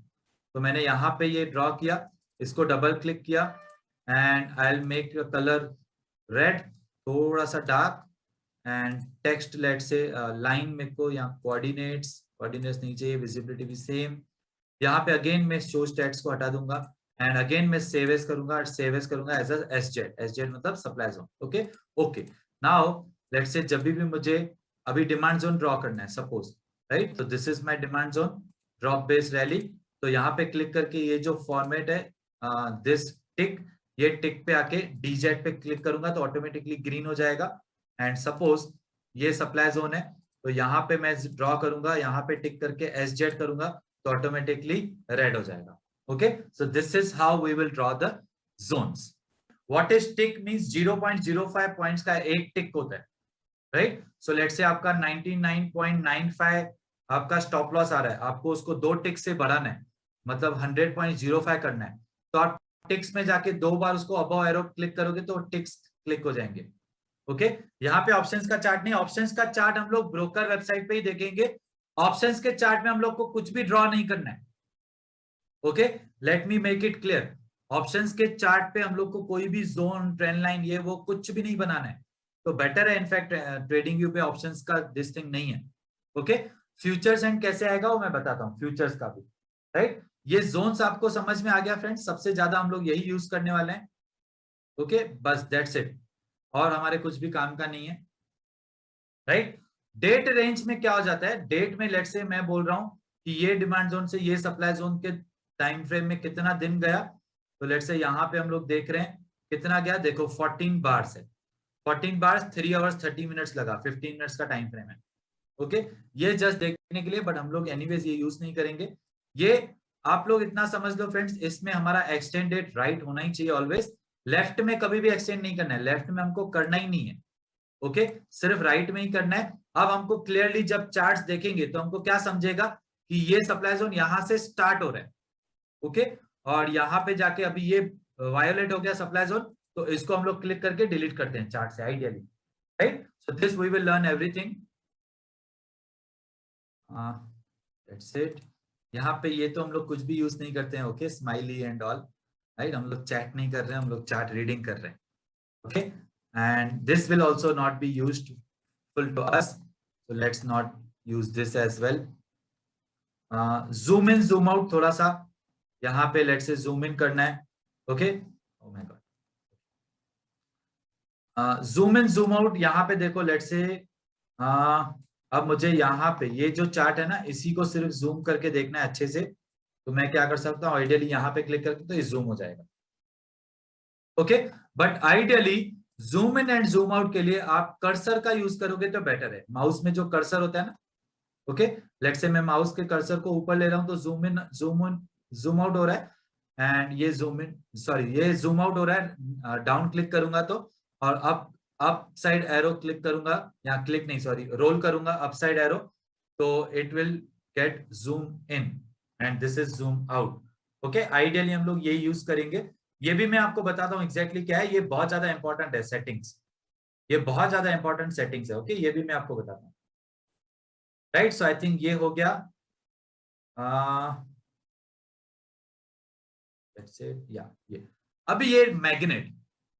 तो मैंने यहाँ पे ये ड्रॉ किया, इसको डबल क्लिक किया and I will make colour red, थोड़ा सा dark, and text let say line मेरे को यहाँ कोऑर्डिनेट्स नहीं चाहिए, विजिबिलिटी भी सेम। यहाँ पे अगेन मैं शो स्टैट्स को हटा दूंगा एंड अगेन मैं सेव एज करूंगा एज एसजेड मतलब supply zone. Okay okay, now let's say जब भी मुझे अभी डिमांड जोन ड्रॉ करना है सपोज, राइट, तो this is my demand zone drop based rally. तो यहाँ पे क्लिक करके ये जो फॉर्मेट है दिस टिक, ये टिक पे आके डीजेड पे क्लिक करूंगा तो ऑटोमेटिकली ग्रीन हो जाएगा। एंड सपोज ये सप्लाई जोन है तो यहाँ पे मैं ड्रॉ करूंगा, यहाँ पे टिक करके एसजेड करूंगा तो ऑटोमेटिकली रेड हो जाएगा। Okay, so this is how we will draw the zones. What is tick means 0.05 points का एक टिक होता है। राइट, सो लेट्स से आपका 99.95 आपका स्टॉप लॉस आ रहा है, आपको उसको 2 टिक से बढ़ाना है, मतलब 100.05 करना है। तो आप टिक्स में जाके 2 बार उसको अबव एरो क्लिक करोगे तो टिक्स क्लिक हो जाएंगे। ओके, यहाँ पे ऑप्शंस का चार्ट नहीं, ऑप्शंस का चार्ट हम लोग ब्रोकर वेबसाइट पे ही देखेंगे। ऑप्शंस के चार्ट में हम लोग को कुछ भी ड्रॉ नहीं करना है। Okay, let me make it clear, options के चार्ट पे हम लोग को कोई भी जोन ट्रेंड लाइन ये वो कुछ भी नहीं बनाना है। तो बेटर है इनफैक्ट ट्रेडिंग व्यू पे ऑप्शंस का दिस थिंग नहीं है। ओके, फ्यूचर्स एंड कैसे आएगा वो मैं बताता हूँ, फ्यूचर्स का भी। राइट, ये जोन्स आपको समझ में आ गया फ्रेंड्स, सबसे ज्यादा हम लोग यही यूज करने वाले हैं। ओके बस दैट्स इट, और हमारे कुछ भी काम का नहीं है, राइट। डेट रेंज में क्या हो जाता है, डेट में लेट्स से मैं बोल रहा हूं कि ये डिमांड जोन से ये सप्लाई जोन के टाइम फ्रेम में कितना दिन गया, तो लेट्स से यहाँ पे हम लोग देख रहे हैं कितना गया, देखो 14 बार्स है, 14 बार्स 3 आवर्स 30 मिनट्स लगा, 15 मिनट्स का टाइम फ्रेम है। ओके ये जस्ट देखने के लिए, बट हम लोग एनीवेज ये यूज नहीं करेंगे। ये आप लोग इतना समझ लो फ्रेंड्स, इसमें हमारा एक्सटेंड डेट राइट होना ही चाहिए ऑलवेज, लेफ्ट में कभी भी एक्सटेंड नहीं करना है, लेफ्ट में हमको करना ही नहीं है। ओके सिर्फ राइट में ही करना है। अब हमको क्लियरली जब चार्ट्स देखेंगे तो हमको क्या समझेगा कि ये सप्लाई जोन यहां से स्टार्ट हो रहा है, ओके और यहाँ पे जाके अभी ये वायोलेट हो गया सप्लाई जोन, तो इसको हम लोग क्लिक करके डिलीट करते हैं चार्ट से ideally, right. So this we will learn everything, that's it. यहाँ पे ये तो हम लोग कुछ भी यूज नहीं करते हैं, okay smiley and all, right, हम लोग चैट नहीं कर रहे हैं, हम लोग चार्ट रीडिंग कर रहे हैं, okay and this will also not be useful to us, so let's not use this as well. Zoom in zoom out थोड़ा सा यहाँ पे लेट्स से जूम इन करना है, okay oh my God, zoom in zoom out यहाँ पे देखो लेट्स से, अब मुझे यहाँ पे ये जो चार्ट है ना इसी को सिर्फ जूम करके देखना है अच्छे से, तो मैं क्या कर सकता हूँ आइडियली यहाँ पे क्लिक करके तो ये जूम हो जाएगा, okay but ideally zoom in and zoom out के लिए आप कर्सर का यूज करोगे तो बेटर है, माउस में जो कर्सर होता है ना, ओके लेट्स से मैं माउस के कर्सर को ऊपर ले रहा हूं तो जूम इन जूम आउट हो रहा है, एंड ये जूम इन सॉरी ये जूम आउट हो रहा है, डाउन क्लिक करूंगा तो, और अप साइड एरो क्लिक करूंगा, यहाँ क्लिक नहीं सॉरी रोल करूंगा अप साइड एरो, तो it will get zoom in and this is zoom out, okay ideally हम लोग ये यूज करेंगे। ये भी मैं आपको बताता हूँ एग्जैक्टली क्या है, ये बहुत ज्यादा इंपॉर्टेंट है सेटिंग्स, ये बहुत ज्यादा इंपॉर्टेंट सेटिंग्स है, ओके ये भी मैं आपको बताता हूँ, राइट। सो आई थिंक ये हो गया, या ये अभी ये मैग्नेट,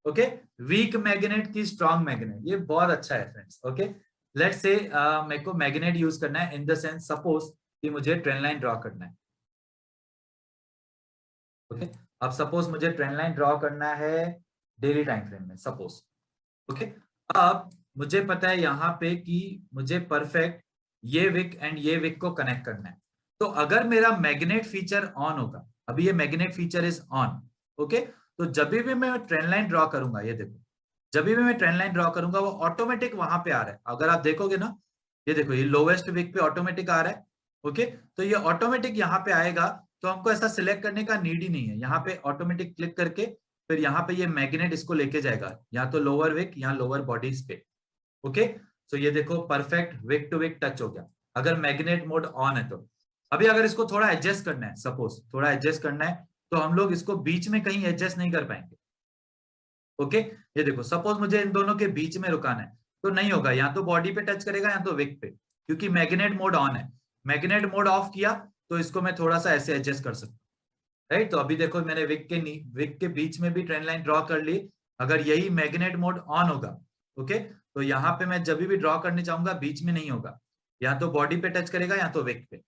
ओके वीक मैग्नेट की स्ट्रॉन्ग मैग्नेट, ये बहुत अच्छा है फ्रेंड्स, ओके लेट्स से मेरे को मैग्नेट यूज करना है इन द सेंस सपोज कि मुझे ट्रेन लाइन ड्रॉ करना है, ओके अब सपोज मुझे ट्रेन लाइन ड्रॉ करना है डेली टाइम फ्रेम में सपोज, ओके अब मुझे पता है यहाँ पे कि मुझे परफेक्ट ये विक एंड ये विक को कनेक्ट करना है, तो अगर मेरा मैग्नेट फीचर ऑन होगा, अभी ये magnet feature is on, okay तो जब भी मैं ट्रेन लाइन ड्रॉ करूंगा, ये देखो जब भी मैं ट्रेन लाइन ड्रॉ करूंगा वो ऑटोमेटिक वहां पे आ रहा है, अगर आप देखोगे ना ये देखो ये लोवेस्ट विक पे ऑटोमेटिक आ रहा है, ओके तो ये ऑटोमेटिक यहाँ पे आएगा, तो हमको ऐसा सिलेक्ट करने का नीड ही नहीं है, यहाँ पे ऑटोमेटिक क्लिक करके फिर यहाँ पे ये मैग्नेट इसको लेके जाएगा, यहाँ तो लोअर विक यहाँ लोअर बॉडीज पे, ओके सो ये देखो perfect wick to wick touch हो गया अगर मैग्नेट मोड ऑन है तो। अभी अगर इसको थोड़ा एडजस्ट करना है, सपोज थोड़ा एडजस्ट करना है, तो हम लोग इसको बीच में कहीं एडजस्ट नहीं कर पाएंगे, ओके ये देखो सपोज मुझे इन दोनों के बीच में रुकाना है तो नहीं होगा, या तो बॉडी पे टच करेगा या तो विक पे, क्योंकि मैग्नेट मोड ऑन है, मैग्नेट मोड ऑफ किया तो इसको मैं थोड़ा सा ऐसे एडजस्ट कर सकता हूँ, राइट। तो अभी देखो मैंने विक के बीच में भी ट्रेन लाइन ड्रॉ कर ली, अगर यही मैग्नेट मोड ऑन होगा, ओके तो यहाँ पे मैं जब भी ड्रॉ करने चाहूंगा बीच में नहीं होगा, या तो बॉडी पे टच करेगा या तो विक पे,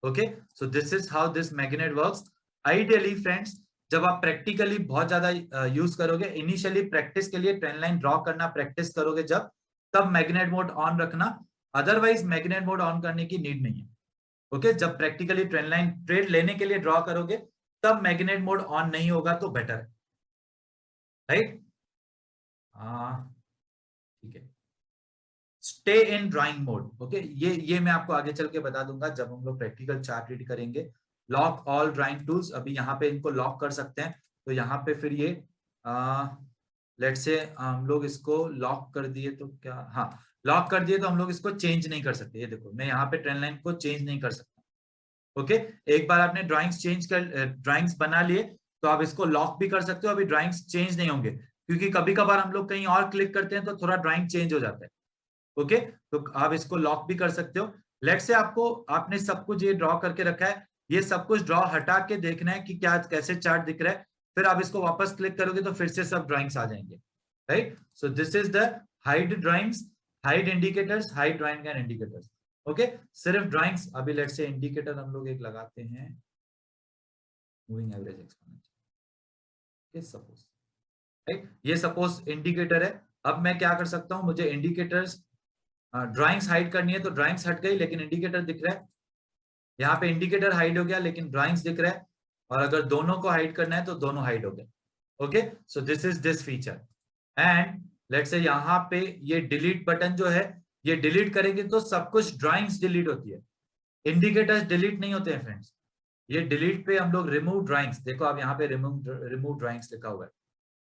okay so this is how this magnet works. Ideally friends जब आप प्रैक्टिकली बहुत ज्यादा यूज करोगे, इनिशियली प्रैक्टिस के लिए ट्रेन लाइन ड्रॉ करना प्रैक्टिस करोगे जब, तब मैग्नेट मोड ऑन रखना, अदरवाइज मैग्नेट मोड ऑन करने की नीड नहीं है, ओके जब प्रैक्टिकली ट्रेन लाइन ट्रेड लेने के लिए ड्रॉ करोगे तब मैग्नेट मोड ऑन नहीं होगा तो बेटर है, राइट। ठीक है stay in drawing mode, okay ये मैं आपको आगे चल के बता दूंगा जब हम लोग प्रैक्टिकल चार्ट रीड करेंगे। लॉक ऑल ड्राइंग टूल्स, अभी यहाँ पे इनको लॉक कर सकते हैं, तो यहाँ पे फिर ये लेट्स से हम लोग इसको लॉक कर दिए तो क्या, हाँ लॉक कर दिए तो हम लोग इसको चेंज नहीं कर सकते, ये देखो मैं यहाँ पे ट्रेन लाइन को चेंज नहीं कर सकता, ओके एक बार आपने ड्राइंग्स चेंज कर ड्राइंग्स बना लिए तो आप इसको लॉक भी कर सकते हो, अभी ड्राइंग्स चेंज नहीं होंगे, क्योंकि कभी कभार हम लोग कहीं और क्लिक करते हैं तो थोड़ा ड्राइंग चेंज हो जाता है, ओके तो आप इसको लॉक भी कर सकते हो। लेट्स से आपको आपने सब कुछ ये ड्रॉ करके रखा है, ये सब कुछ ड्रॉ हटा के देखना है कि क्या कैसे चार्ट दिख रहा है, फिर आप इसको वापस क्लिक करोगे तो फिर से सब ड्राइंग्स आ जाएंगे, right. So this is the hide drawings, hide indicators, hide drawing and indicators, okay सिर्फ ड्राइंग्स। अभी लेट्स से इंडिकेटर हम लोग एक लगाते हैं moving average exponential, suppose right. ये सपोज इंडिकेटर है। अब मैं क्या कर सकता हूँ, मुझे इंडिकेटर्स ड्राइंग्स हाइड करनी है तो ड्राइंग्स हट गई लेकिन इंडिकेटर दिख रहा है। यहाँ पे इंडिकेटर हाइड हो गया लेकिन ड्राइंग्स दिख रहा है, और अगर दोनों को हाइड करना है तो दोनों हाइड हो गए। Okay, so this is this feature. And let's say यहाँ पे ये डिलीट बटन जो है, ये डिलीट करेंगे तो सब कुछ ड्राइंग्स डिलीट होती है, इंडिकेटर्स डिलीट नहीं होते हैं फ्रेंड्स। ये डिलीट पे हम लोग रिमूव ड्राइंग्स, देखो आप यहाँ पे रिमूव ड्राइंग्स लिखा हुआ है,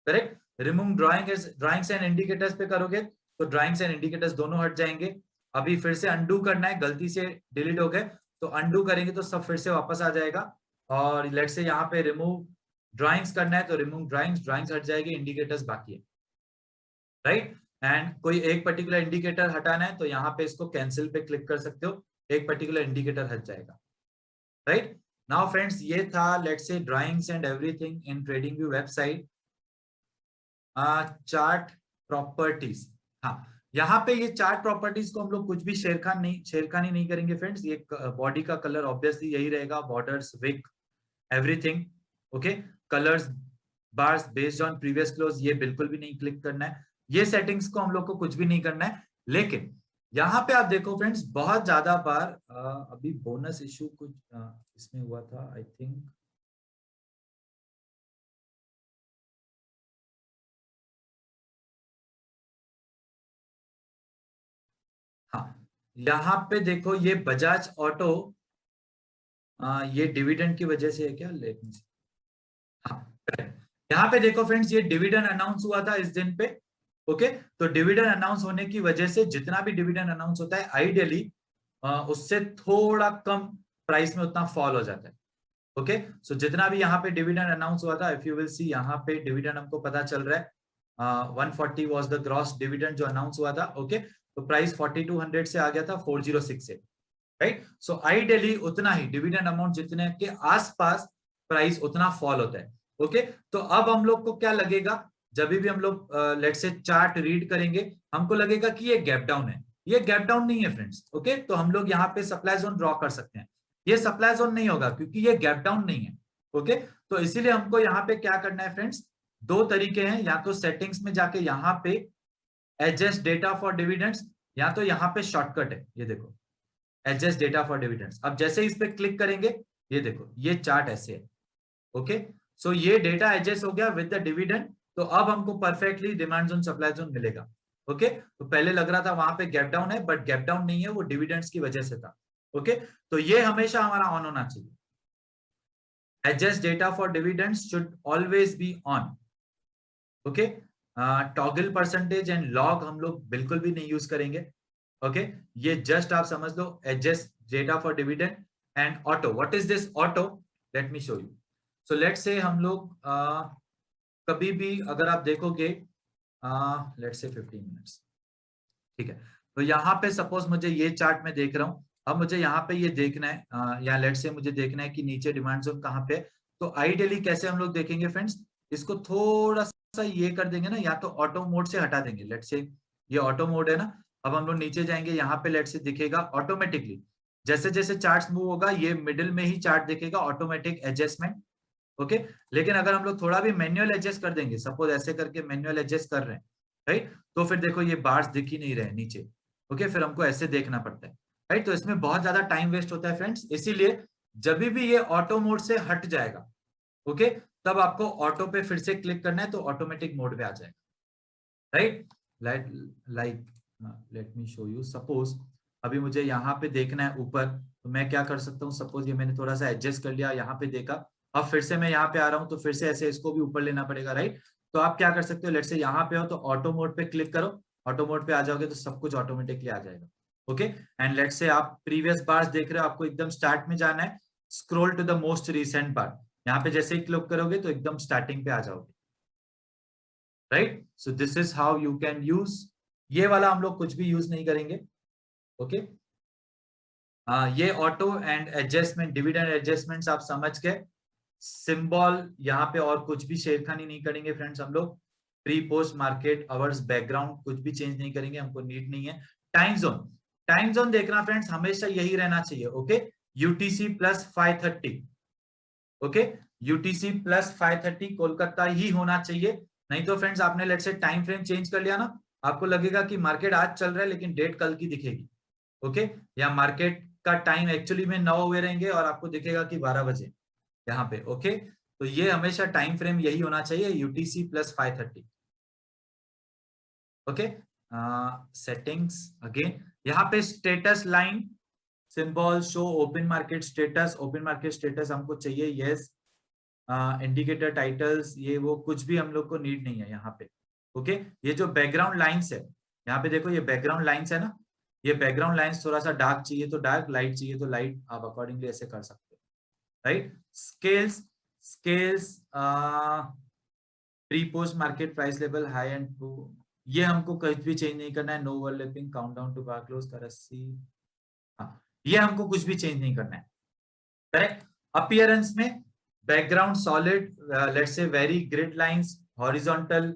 correct. Remove drawings and indicators पे करोगे तो ड्राइंग्स एंड इंडिकेटर्स दोनों हट जाएंगे। अभी फिर से अंडू करना है, गलती से डिलीट हो गए तो अंडू करेंगे तो सब फिर से वापस आ जाएगा। और लेट्स से यहाँ पे रिमूव ड्राइंग्स करना है तो रिमूव ड्राइंग्स हट जाएगी, इंडिकेटर्स बाकी है, राइट। एंड कोई एक पर्टिकुलर इंडिकेटर हटाना है तो यहाँ पे इसको कैंसिल पे क्लिक कर सकते हो, एक पर्टिकुलर इंडिकेटर हट जाएगा, राइट। नाउ फ्रेंड्स ये था let's say drawings and everything in trading view website. Chart properties, हाँ यहाँ पे ये चार्ट प्रॉपर्टीज को हम लोग कुछ भी छेड़खानी नहीं करेंगे फ्रेंड्स। ये बॉडी का कलर ऑब्वियसली यही रहेगा, borders, wick, everything. Okay, colours, bars based on previous close, ये बिल्कुल भी नहीं क्लिक करना है। ये सेटिंग्स को हम लोग को कुछ भी नहीं करना है। लेकिन यहाँ पे आप देखो फ्रेंड्स, बहुत ज्यादा बार अभी बोनस इशू कुछ इसमें हुआ था आई थिंक। हाँ, यहाँ पे देखो ये बजाज ऑटो, ये डिविडेंड की वजह से है क्या, लेट मी सी। हाँ, यहाँ पे देखो फ्रेंड्स, ये डिविडेंड अनाउंस हुआ था इस दिन पे। ओके, तो डिविडेंड अनाउंस होने की वजह से जितना भी डिविडेंड अनाउंस होता है आइडियली उससे थोड़ा कम प्राइस में उतना फॉल हो जाता है। ओके, सो जितना भी यहाँ पे डिविडेंड अनाउंस हुआ था, इफ यू विल सी यहाँ पे डिविडेंड हमको पता चल रहा है 140 वाज द ग्रॉस डिविडेंड जो अनाउंस हुआ था। ओके, तो प्राइस 4200 से आ गया था 406 से, राइट। सो आइडियली उतना ही डिविडेंड अमाउंट जितने के आसपास प्राइस उतना फॉल होता है। ओके, तो अब हम लोग को क्या लगेगा, जब भी हम लोग लेट्स से चार्ट रीड करेंगे हमको लगेगा कि ये गैप डाउन है। ये गैप डाउन नहीं है फ्रेंड्स। ओके, तो हम लोग यहाँ पे सप्लाई जोन ड्रॉ कर सकते हैं। ये सप्लाई जोन नहीं होगा क्योंकि ये गैप डाउन नहीं है। ओके, तो इसीलिए हमको यहाँ पे क्या करना है फ्रेंड्स, दो तरीके हैं, या तो सेटिंग्स में जाके यहाँ पे एडजस्ट डेटा फॉर डिविडेंड्स, या तो यहाँ पे शॉर्टकट है, ये देखो एडजस्ट डेटा फॉर डिविडेंड्स। अब जैसे इस पे क्लिक करेंगे ये देखो ये चार्ट ऐसे है। ओके, सो ये डेटा एडजस्ट हो गया विद द डिविडेंड, तो अब हमको perfectly demand zone supply zone मिलेगा। ओके, तो पहले लग रहा था वहां पे गैप डाउन है, बट गैप डाउन नहीं है, वो डिविडेंड्स की वजह से था। ओके, तो ये हमेशा हमारा ऑन होना चाहिए। Adjust data for dividends should always be on. Okay, toggle percentage and log हम लोग बिल्कुल भी नहीं यूज करेंगे। ओके, ये जस्ट आप समझ लो adjust data for dividend and auto. What is this auto, let me show you. So let say हम लोग कभी भी अगर आप देखोगे लेट से 15 मिनट्स, ठीक है। तो यहाँ पे सपोज मुझे ये चार्ट में देख रहा हूँ, अब मुझे यहाँ पे ये देखना है या लेट से मुझे देखना है कि नीचे डिमांड जोन कहाँ पे है। तो आइडियली कैसे हम लोग देखेंगे फ्रेंड्स, इसको थोड़ा सा ये कर देंगे ना, या तो ऑटो मोड से हटा देंगे। लेट से ये ऑटो मोड है ना, अब हम लोग नीचे जाएंगे, यहाँ पे लेट से दिखेगा ऑटोमेटिकली, जैसे जैसे चार्ट मूव होगा ये मिडिल में ही चार्ट दिखेगा, ऑटोमेटिक एडजस्टमेंट। ओके, लेकिन अगर हम लोग थोड़ा भी मैन्युअल एडजस्ट कर देंगे, सपोज ऐसे करके मैन्युअल एडजस्ट कर रहे हैं, राइट, तो फिर देखो ये बार्स दिख ही नहीं रहे नीचे। ओके, फिर हमको ऐसे देखना पड़ता है, राइट। तो इसमें बहुत ज्यादा टाइम वेस्ट होता है फ्रेंड्स, इसीलिए जब भी ये ऑटो मोड से हट जाएगा, ओके, तब आपको ऑटो पे फिर से क्लिक करना है तो ऑटोमेटिक मोड पे आ जाएगा, right. Like late me show you, suppose अभी मुझे यहाँ पे देखना है ऊपर, तो मैं क्या कर सकता हूँ, सपोज ये मैंने थोड़ा सा एडजस्ट कर लिया, यहाँ पे देखा, अब फिर से मैं यहाँ पे आ रहा हूँ तो फिर से ऐसे इसको भी ऊपर लेना पड़ेगा, राइट। तो आप क्या कर सकते हो, लेट से यहाँ पे हो तो ऑटो मोड पे क्लिक करो, ऑटो मोड पे आ जाओगे तो सब कुछ ऑटोमेटिकली आ जाएगा। ओके, एंड लेट से आप प्रीवियस बार्स देख रहे हो, आपको एकदम स्टार्ट में जाना है, scroll to the most recent bar, यहाँ पे जैसे ही क्लिक करोगे तो एकदम स्टार्टिंग पे आ जाओगे, right. So this is how you can use, ये वाला हम लोग कुछ भी यूज नहीं करेंगे। ओके, ये auto and adjustment, dividend adjustments आप समझ के, सिंबल यहाँ पे और कुछ भी छेड़खानी नहीं करेंगे फ्रेंड्स हम लोग। Pre post market hours background कुछ भी चेंज नहीं करेंगे, हमको नीड नहीं है। टाइम जोन देखना फ्रेंड्स हमेशा यही रहना चाहिए। Okay, UTC plus 530, okay, UTC plus 530 Kolkata ही होना चाहिए, नहीं तो फ्रेंड्स आपने let's say time frame change कर लिया ना, आपको लगेगा कि मार्केट आज चल रहा है लेकिन डेट कल की दिखेगी। ओके, या मार्केट का टाइम एक्चुअली में 9 हुए रहेंगे और आपको दिखेगा कि 12 बजे यहाँ पे। ओके, तो ये हमेशा टाइम फ्रेम यही होना चाहिए, UTC plus 530। Okay, settings again, यहाँ पे status line symbol show open market status, open market status हमको चाहिए, यस। इंडिकेटर टाइटल्स ये वो कुछ भी हम लोग को नीड नहीं है यहाँ पे। ओके, ये जो बैकग्राउंड लाइंस है यहाँ पे देखो, ये बैकग्राउंड लाइंस है ना, ये बैकग्राउंड लाइंस थोड़ा सा डार्क चाहिए तो डार्क, लाइट चाहिए तो लाइट, आप अकॉर्डिंगली ऐसे कर सकते हो, right. Scales, scales pre post market price level high and to, ये हमको कुछ भी चेंज नहीं करना है। No overlapping countdown to bar close करसी, हाँ ये हमको कुछ भी चेंज नहीं करना है, करेक्ट। अपीयरेंस में background solid, let's say very grid lines, horizontal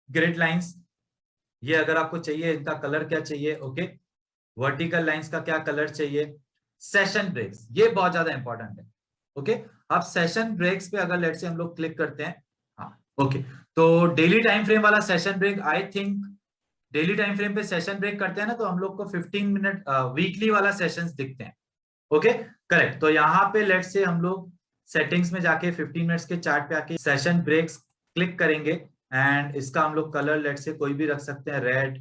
grid lines, ये अगर आपको चाहिए, इनका कलर क्या चाहिए, ओके। वर्टिकल लाइंस का क्या कलर चाहिए। सेशन ब्रेक्स, ये बहुत ज्यादा इंपॉर्टेंट है। ओके, अब सेशन ब्रेक्स पे अगर लेट्स से हम लोग क्लिक करते हैं, हाँ ओके, तो डेली टाइम फ्रेम वाला session break, I think daily time frame पे सेशन ब्रेक करते हैं ना, तो हम लोग को 15 मिनट वीकली वाला सेशंस दिखते हैं। Okay, correct. तो यहाँ पे लेट्स से हम लोग सेटिंग्स में जाके 15 मिनट्स के चार्ट पे आके सेशन ब्रेक्स क्लिक करेंगे एंड इसका हम लोग कलर लेट्स से कोई भी रख सकते हैं, red,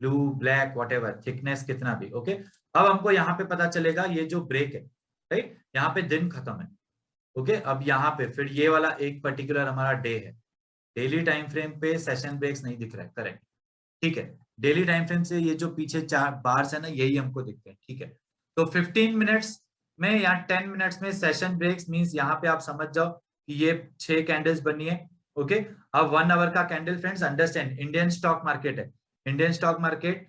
blue, black, whatever, thickness कितना भी। ओके, अब हमको यहाँ पे पता चलेगा ये जो ब्रेक है, राइट, यहाँ पे दिन खत्म है। ओके, अब यहाँ पे फिर ये वाला एक पर्टिकुलर हमारा डे है, डेली टाइम फ्रेम पे सेशन ब्रेक्स नहीं दिख रहा है, करेक्ट, ठीक है। डेली टाइम फ्रेम से ये जो पीछे 4 बार्स है ना, यही हमको दिखते हैं, ठीक है। तो 15 मिनट्स में या 10 मिनट्स में सेशन ब्रेक्स मींस यहाँ पे आप समझ जाओ कि ये 6 कैंडल्स बनी है। ओके, अब 1 आवर का candle friends understand, Indian stock market है, इंडियन स्टॉक मार्केट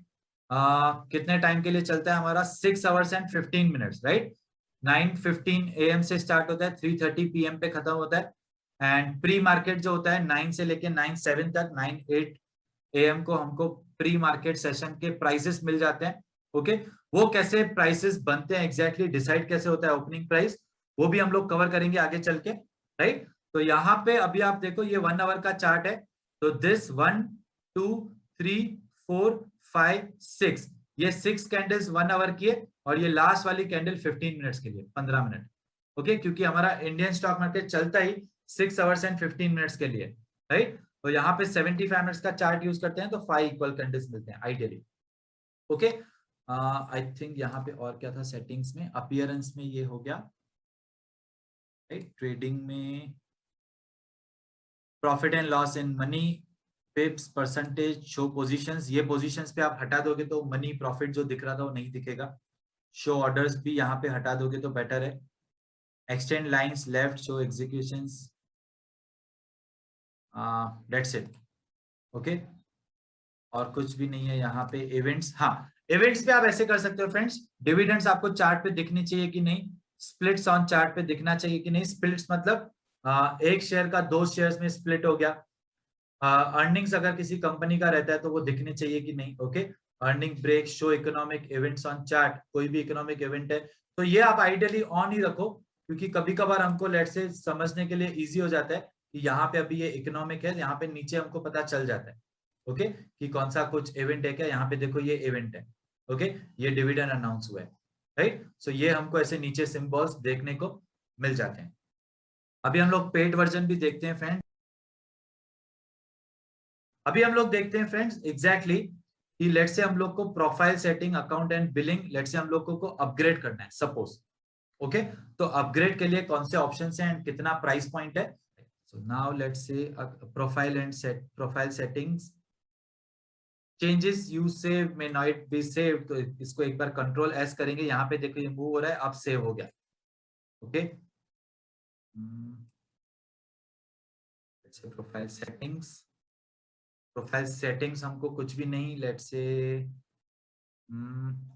कितने टाइम के लिए चलता है हमारा, 6 hours and 15 minutes, right. 9:15 AM से स्टार्ट होता है, 3:30 PM पे खत्म होता है। एंड प्री मार्केट जो होता है 9 से लेके 9:07 तक, 9:08 AM को हमको प्री मार्केट सेशन के प्राइसेस मिल जाते हैं। ओके, वो कैसे प्राइसेस बनते हैं, एग्जैक्टली डिसाइड कैसे होता है ओपनिंग प्राइस, वो भी हम लोग कवर करेंगे आगे चल के, राइट। तो यहाँ पे अभी आप देखो ये 1 आवर का चार्ट है, तो दिस 1 2 3 4 5 6, ये 6 कैंडल्स 1 आवर की है और ये लास्ट वाली कैंडल 15 मिनट्स के लिए, 15 मिनट। ओके, क्योंकि हमारा इंडियन स्टॉक मार्केट चलता ही 6 आवर्स एंड 15 मिनट्स के लिए, राइट। तो यहाँ पे 75 मिनट्स का चार्ट यूज करते हैं तो 5 इक्वल कैंडल्स मिलते हैं आइडियली। ओके, आई थिंक यहाँ पे और क्या था सेटिंग्स में, अपीयरेंस में ये हो गया, राइट। ट्रेडिंग में profit and loss in money, पिप्स, percentage, show positions, ये पोजीशंस पे आप हटा दोगे तो मनी प्रॉफिट जो दिख रहा था वो नहीं दिखेगा। शो ऑर्डर्स भी यहाँ पे हटा दोगे तो बेटर है। Extend lines left, show executions, that's it. Okay, और कुछ भी नहीं है यहाँ पे। इवेंट्स, हाँ इवेंट्स पे आप ऐसे कर सकते हो फ्रेंड्स, डिविडेंड्स आपको चार्ट पे दिखनी चाहिए कि नहीं, स्प्लिट्स ऑन चार्ट पे दिखना चाहिए कि नहीं। स्प्लिट्स मतलब एक शेयर का 2 शेयर्स में स्प्लिट हो गया। अर्निंग्स अगर किसी कंपनी का रहता है तो वो दिखने चाहिए कि नहीं। Okay, earning break, show economic events on chart, कोई भी इकोनॉमिक इवेंट है तो ये आप आइडियली ऑन ही रखो, क्योंकि कभी कभार हमको लेट से समझने के लिए इजी हो जाता है कि यहाँ पे अभी ये इकोनॉमिक है, यहाँ पे नीचे हमको पता चल जाता है ओके कि कौन सा कुछ इवेंट है क्या। यहाँ पे देखो ये इवेंट है, ओके ये डिविडेंड अनाउंस हुआ है, राइट। सो ये हमको ऐसे नीचे सिंबल्स देखने को मिल जाते हैं। अभी हम लोग पेड वर्जन भी देखते हैं फ्रेंड, अभी हम लोग देखते हैं फ्रेंड्स एग्जैक्टली कि लेट्स से हम लोग को profile setting, account and billing, let's say हम लोग को अपग्रेड करना है सपोज। ओके, तो अपग्रेड के लिए कौन से ऑप्शंस हैं एंड कितना प्राइस पॉइंट है। So now let's say profile and profile settings, changes you save may not be save, तो इसको एक बार कंट्रोल एस करेंगे, यहाँ पे देखो ये मूव हो रहा है, अब सेव हो गया। Okay, profile settings, profile settings हमको कुछ भी नहीं, let's say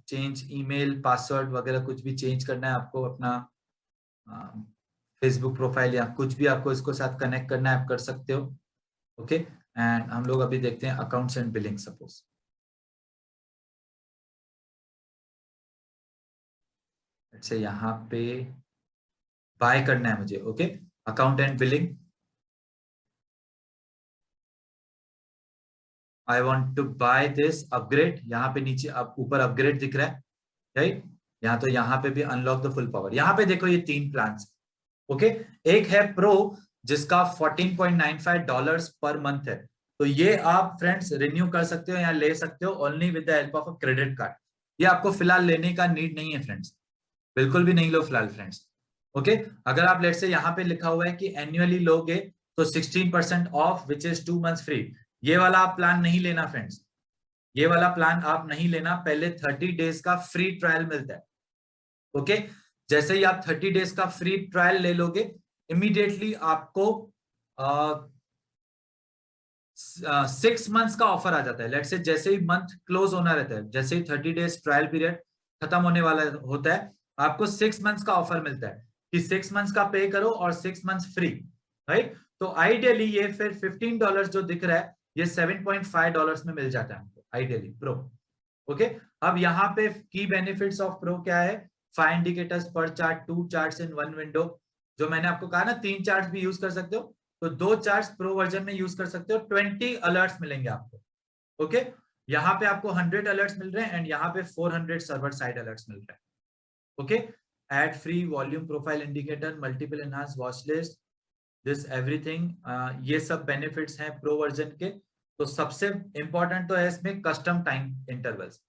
change email password वगैरह कुछ भी चेंज करना है आपको, अपना फेसबुक प्रोफाइल या कुछ भी आपको इसको साथ कनेक्ट करना है आप कर सकते हो। ओके, एंड हम लोग अभी देखते हैं अकाउंट्स एंड बिलिंग सपोज, से यहाँ पे बाय करना है मुझे। Okay, account and billing, I want to buy this upgrade, यहाँ पे नीचे अब ऊपर अपग्रेड दिख रहा है, राइट। यहाँ तो यहाँ पे भी अनलॉक द फुल पावर, यहाँ पे देखो ये 3 प्लान, ओके। एक है प्रो जिसका $14.95 पर मंथ है, तो ये आप फ्रेंड्स रिन्यू कर सकते हो या ले सकते हो only with the help of a credit card. ये आपको फिलहाल लेने का नीड नहीं है फ्रेंड्स, बिल्कुल भी नहीं लो फिलहाल फ्रेंड्स, ओके। अगर आप लेट्स से यहाँ पे लिखा हुआ है कि एनुअली लोगे तो 16% of which is 2 months free, ये वाला आप प्लान नहीं लेना फ्रेंड्स, ये वाला प्लान आप नहीं लेना। पहले 30 डेज का फ्री ट्रायल मिलता है, ओके। जैसे ही आप 30 डेज का फ्री ट्रायल ले लोगे, इमीडिएटली आपको 6 मंथ्स का ऑफर आ जाता है। लेट्स से जैसे ही मंथ क्लोज होना रहता है, जैसे ही 30 डेज ट्रायल पीरियड खत्म होने वाला होता है, आपको 6 मंथ्स का ऑफर मिलता है कि 6 मंथ्स का पे करो और 6 मंथ्स फ्री, राइट। तो आइडियली ये फिर $15 जो दिख रहा है ये $7.5 में मिल जाता है हमको आइडियली प्रो, ओके। अब यहाँ पे की बेनिफिट्स ऑफ प्रो क्या है, 5 इंडिकेटर्स पर चार्ट, 2 चार्ट्स इन 1 विंडो, जो मैंने आपको कहा ना 3 चार्ट्स भी यूज कर सकते हो, तो 2 चार्ट्स प्रो वर्जन में यूज कर सकते हो। 20 अलर्ट्स मिलेंगे आपको, ओके। यहाँ पे आपको 100 अलर्ट्स मिल रहे हैं एंड यहाँ पे 400 सर्वर साइड अलर्ट्स मिल रहे हैं, okay. Ad free volume profile indicator, multiple enhance watch list, this everything, ये सब बेनिफिट्स हैं प्रो वर्जन के। तो सबसे इंपॉर्टेंट तो है इसमें कस्टम टाइम इंटरवल्स,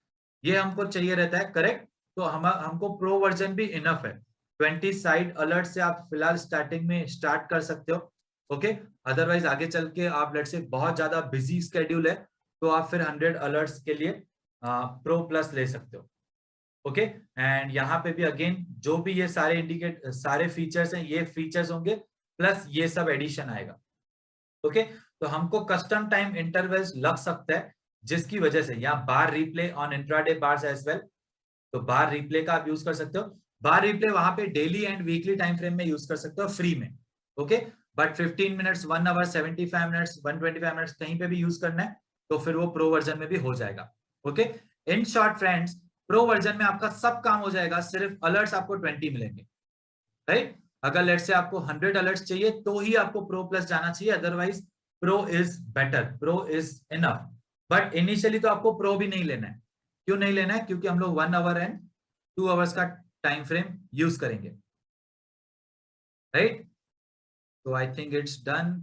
ये हमको चाहिए रहता है, करेक्ट। तो हमको प्रो वर्जन भी इनफ है। 20 साइड अलर्ट से आप फिलहाल स्टार्टिंग में स्टार्ट कर सकते हो, ओके। अदरवाइज आगे चल के आप लेट्स से बहुत ज्यादा बिजी स्केड्यूल है तो आप फिर 100 अलर्ट्स के लिए प्रो प्लस ले सकते हो, ओके। एंड यहाँ पे भी अगेन जो भी ये सारे फीचर्स हैं, ये फीचर्स होंगे प्लस ये सब एडिशन आएगा, ओके। तो हमको कस्टम टाइम इंटरवल्स लग सकता है, जिसकी वजह से यहाँ bar replay on intraday bars as well, तो बार रिप्ले का आप यूज कर सकते हो। बार रिप्ले वहां पे daily and weekly time frame में यूज कर सकते हो फ्री में, okay. But 15 minutes, 1 hour, 75 minutes, 125 minutes कहीं पे भी यूज करना है तो फिर वो प्रो वर्जन में भी हो जाएगा, okay. In short friends, pro version में आपका सब काम हो जाएगा, सिर्फ अलर्ट्स आपको 20 मिलेंगे, राइट। अगर लेट से आपको 100 अलर्ट्स चाहिए तो ही आपको प्रो प्लस जाना चाहिए, otherwise pro is better, pro is enough. But initially तो आपको प्रो भी नहीं लेना है। क्यों नहीं लेना है? क्योंकि हम लोग 1 आवर एंड 2 आवर्स का टाइम फ्रेम यूज करेंगे, राइट। तो आई थिंक इट्स डन।